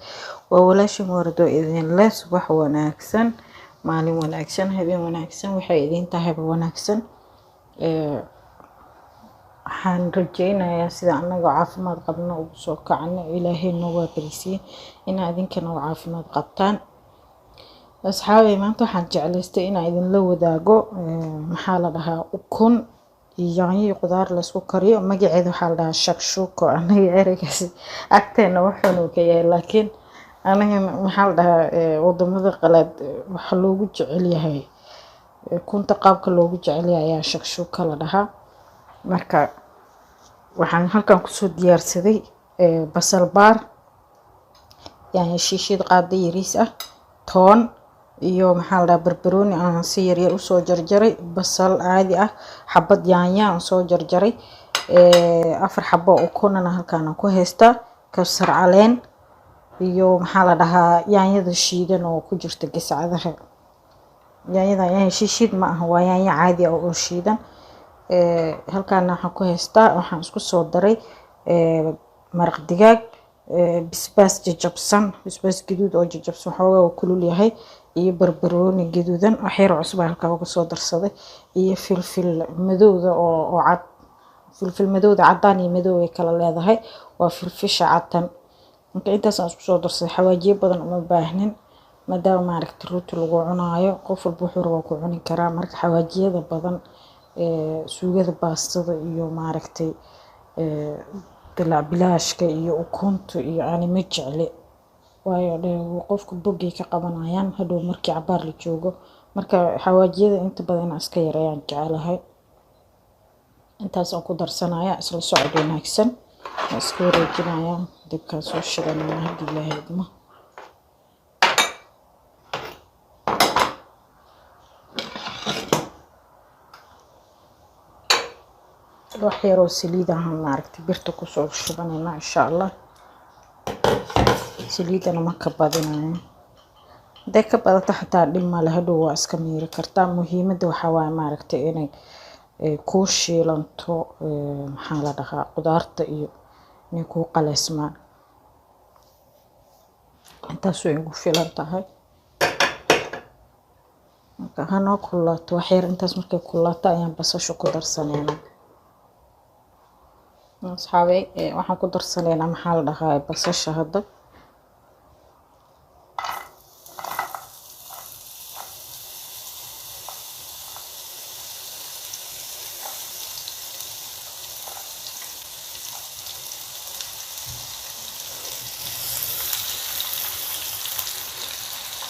وولاش موردو إذن الله صباح وناكسن مالي وناكسن هبين وناكسن وحي إذن تهب وناكسن waxaan rajeynayaa sida anaga caafimaad qabno ugu soo kacno ilaahay noo waabariisiin in idinkana caafimaad qabtaan asxaabay maanta waxaan jeclaystay in idin la wadaago maxaa la dhahaa ukun iyo yaanyo qudaar la isku kariyo magaceedu waxa la dhahaa shakshuko anaga ereygaas agteena wuxuu ka yahay laakiin anaga maxaa la dhahaa wadamada qalaad waxa loogu jecel yahay kunta qaabka loogu jecel yahay ayaa shakshuko la dhahaa marka waxaan halkan ku soo diyaarsaday basal baar yaanyo shiishid qaada yariis ah toon iyo maxaa la dhahaa barbarooni aan si yar yar u soo jarjaray basal caadi ah xabad yaanyo aan soo jarjaray 4 xabo ukunna halkan ku haystaa kabsar caleen iyo maxaa la dhahaa yaanyada shiidan oo ku jirta gasacadaha yaanyada shiishid ma aha waa yaanyo caadi ah oo shiidan halkaan waxaan ku haystaa waxaan isku soo daray maraq digaag bisbaas jajabsan bisbaas gaduud oo jajabsan xoogaa oo kulul yahay iyo barbarooni gaduudan wax yar cusub halka uga soo darsaday iyo filfil madowda oo cad filfil madowda cadaan iyo madow ay kala leedahay waa filfisha caddan inta intaas aan isku soo darsaday xawaajiye badan uma baahnin maadaama maaragtay rooti lagu cunaayo qof walba wuxuu rabo ku cuni karaa marka xawaajiyada badan suugada baastada iyo maaragtay bilaashka iyo ukunta iyo ani ma jecli waayo qofka bogay ka qabanayaan hadhow markii cabaar la joogo marka xawaajiyada inta badan iska yareeyaan jecelahay intaas aan ku darsanaya isla socod wanaagsan iska wareejinaya dibka soo shidanaya hadii la heedmo waxyaroo saliid ahaan maaragtay birta ku soo shubanayna insha Allah saliidana ma ka badinayo haday ka badato xataa dhib ma leh hadhow waa iska miiri kartaa muhiimadda waxa waaye maaragtay inay ku shiilanto maxaa la dhahaa qudaarta iyo inay ku qaleysmaan intaas way ugu filan tahay marka hanoo kulaato waxyar intaas markay kulaato ayaan basasho ku darsaneynaa أصحابي waxaan ku darsaneynaa maxaa la dhahaa basasha hadda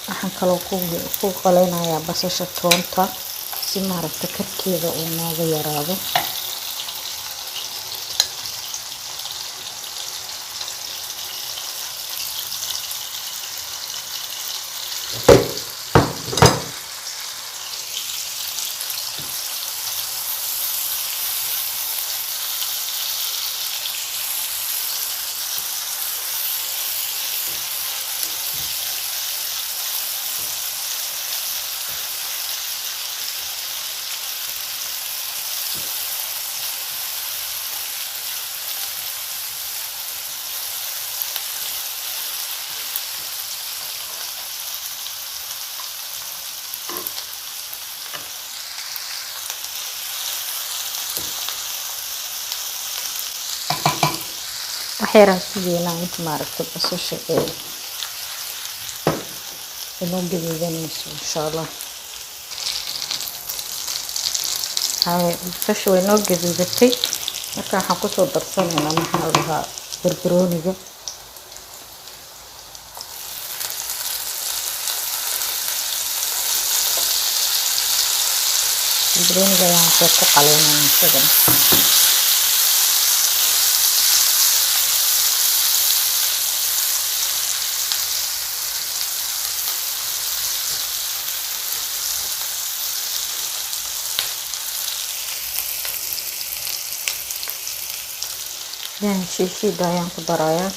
waxaan kaloo ku qaleynayaa basasha toonta si maaragta karkeeda uu nooga yaraado. waxyaraan sugeynaa inta maaragta basasha inoo gaduudanayso insha allah. basasha way noo gaduudatay, marka waxaan kusoo darsanaynaa maxaa la dhahaa barbarooniga. barbarooniga ayaan soo ku qaleynaynaa isagana. shiishida ayaan ku darayaa.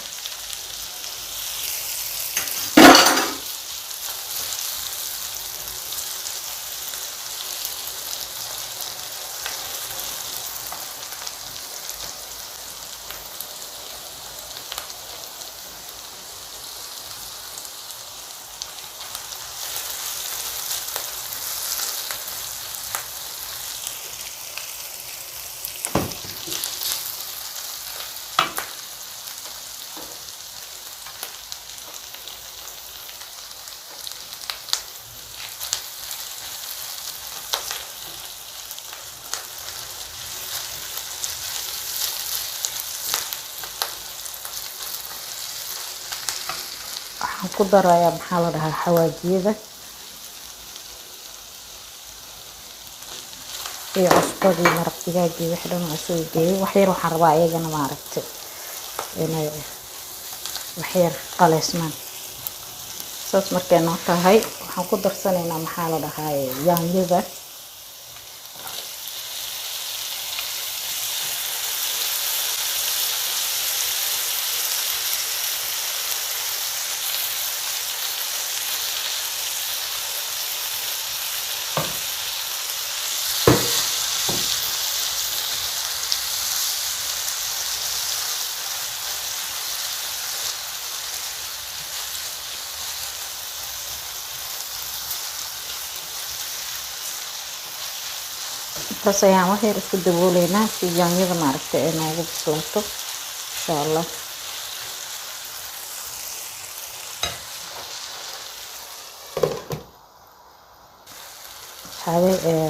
waxaan ku darayaa maxaa la dhahaa xawaajiyada iyo cusbadii maraq digaagii wixii dhan aan soo geeyay. waxyar waxaan rabaa iyagana maaragtay inay waxyar qaleysmaan. saas markay noo tahay waxaan ku darsanaynaa maxaa la dhahaa yaanyada. intaas ayaan waxyar isku dabooleynaa si yaanyada maaragtay ay noogu bislaato insha allah.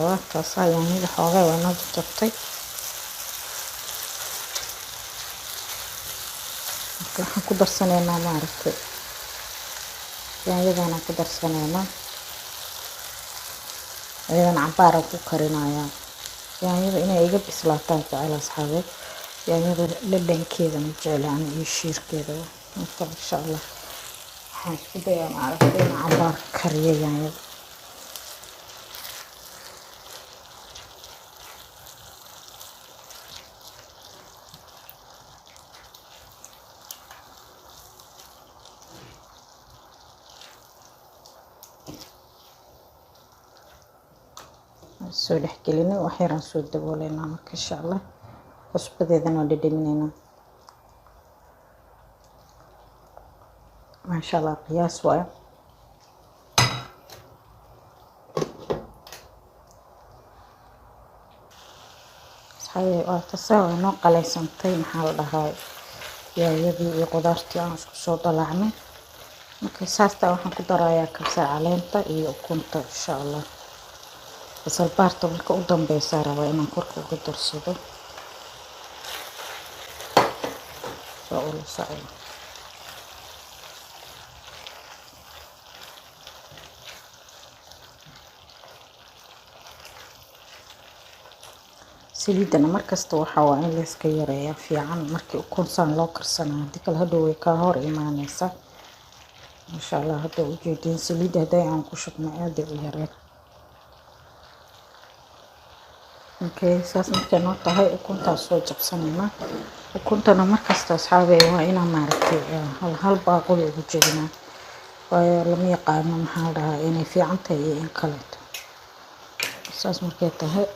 waa taasaa yaanyada xoogaa waa noo jabtay. marka waxaan ku darsanaynaa maaragtay yaanyadana ku darsanaynaa. ayadana cabaara ku karinayaa. yaanyada inay iga bislaataan jecel asxaabeed. yaanyada dhadhankeeda ma jeclaan iyo shiirkeeda. marka insha allah waxaan isku dayaa maaragtay in cabaar kariyo yaanyada. soo dhex gelinay waxyaraan soo dabooleynaa. marka insha allah cusbadeedana waa dhadhaminaynaa. maasha allah qiyaas waayo. asxaabi waa tasaa waa noo qaleysantay maxaa la dhahaa yaanyadii iyo qudaartii aan isku soo dalaacnay. marka saastaa waxaan ku darayaa kabsar caleenta iyo ukunta insha allah. basal baarta marka u dambeysa rabaa inaan korka uga darsado. soo ula socdo. saliidana markasta waxaa waa in la iska yareeyaa fiican markii ukunsaan loo karsanayo hadii kale hadhow way ka hor imaanaysaa masha Allah hadda ujeedin saliida haday aan ku shubno aad u yareen okay saas markay noo tahay ukuntaas soo jabsanayna ukuntana markasta asxaabey waa inaan maaragtay hal baaquli ugu jebinaa waayo lama yaqaano maxaa dhahaa inay fiican tahay iyo in kale saas markay tahay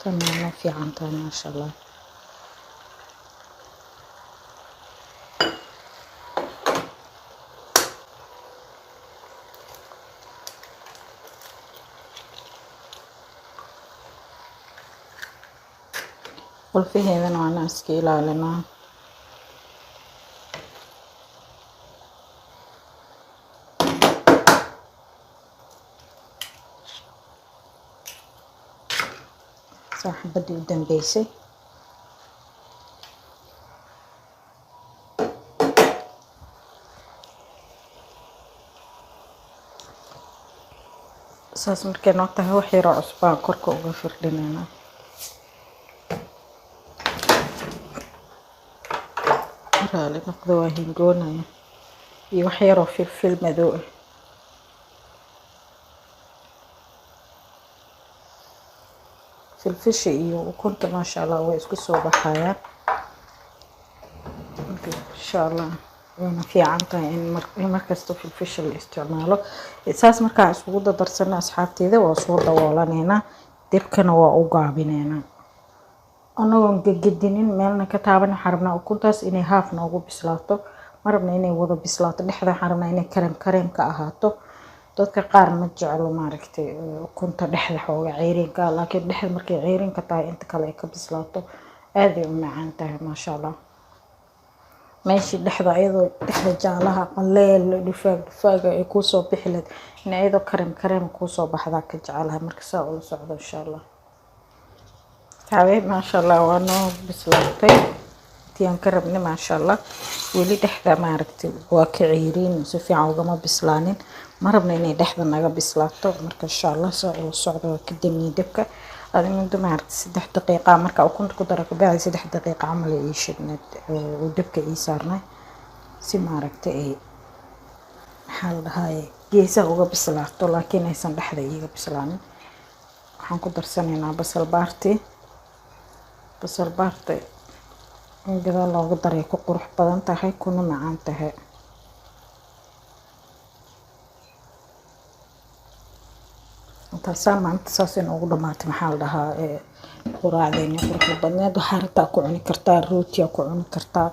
تمام fiican tahay masha Allah qolfaheedana waa inaan iska ilaalinaa saaxibadii u dambeysay saas markay noo tahay wax yar oo cusbaa korka uga firdhinayna raali noqdo waa hingoonaya iyo wax yar oo filfil madow ah filfisha iyo ukunta masha Allah way isku soo baxayaan insha Allah waana fiican tahay in markasta filfisha la isticmaalo saas markaa isugu darsana asxaabteeda waa soo daboolanayna dibkana waa u gaabinayna anagoon gegedinin meelna ka taaban xarabna ukuntaas inay haaf noogu bislaato marabna inay wada bislaato dhexda xarabna inay kareem ka ahaato dadka qaar ma jeclo maaragtay ukunta dhexda xooga ceyrinka laakiin dhexda markay ceyrinka tahay inta kale ay ka bislaato aad ay u macaan tahay masha Allah meeshii dhexda ayadoo dhexda jaalaha qaleel dhifaaga ay ku soo bixilad in ayadoo kareem ku soo baxda ka jecelahay marka saa ula socdo insha Allah taaway masha Allah waa noo bislaatay tiyaan ka rabnay masha Allah weli dhexda maaragtay waa ka ceyrin si fiican uga ma bislaanin marabna inay dhexda naga bislaato marka insha Allah saa ula socdo ka damiyay dabka adiga maaragtay 3 daqiiqo marka ukunta ku daro kabacdi 3 daqiiqo amal ay shidnad oo dabka ii saarnay si maaragtay ay hal dhahay geesaha uga bislaato laakiin aysan dhexda iiga bislaanin waxaan ku darsanaynaa basal baarti gadaal looga daray ku qurux badan tahay kuna macaan tahay intaasaan maanta saas in ugu dhamaatay maxaa la dhahaa quraacdeena quruxda badneed waxaa rabtaa ku cuni kartaa rooti ku cuni kartaa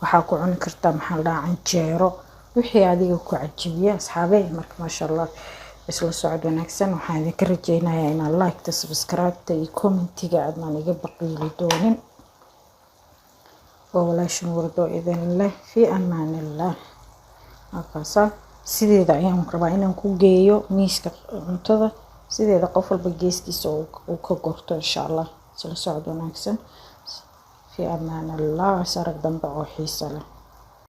waxaa ku cuni kartaa maxaa la dhahaa canjeero wixii adiga ku cajibiya asxaabey marka masha Allah isla socod wanaagsan waxaan idinka rajaynayaa inaad like subscribe iyo commentiga aadna iga baqiili doonin walaashin wardo idin leh fi amaanillah akaasa sideeda ayaan rabaa inaan ku geeyo miiska cuntada sideeda qof walba geestiisa uu ka gorto insha Allah isla socod wanaagsan fi amaanillah sarag dambe oo xiiso leh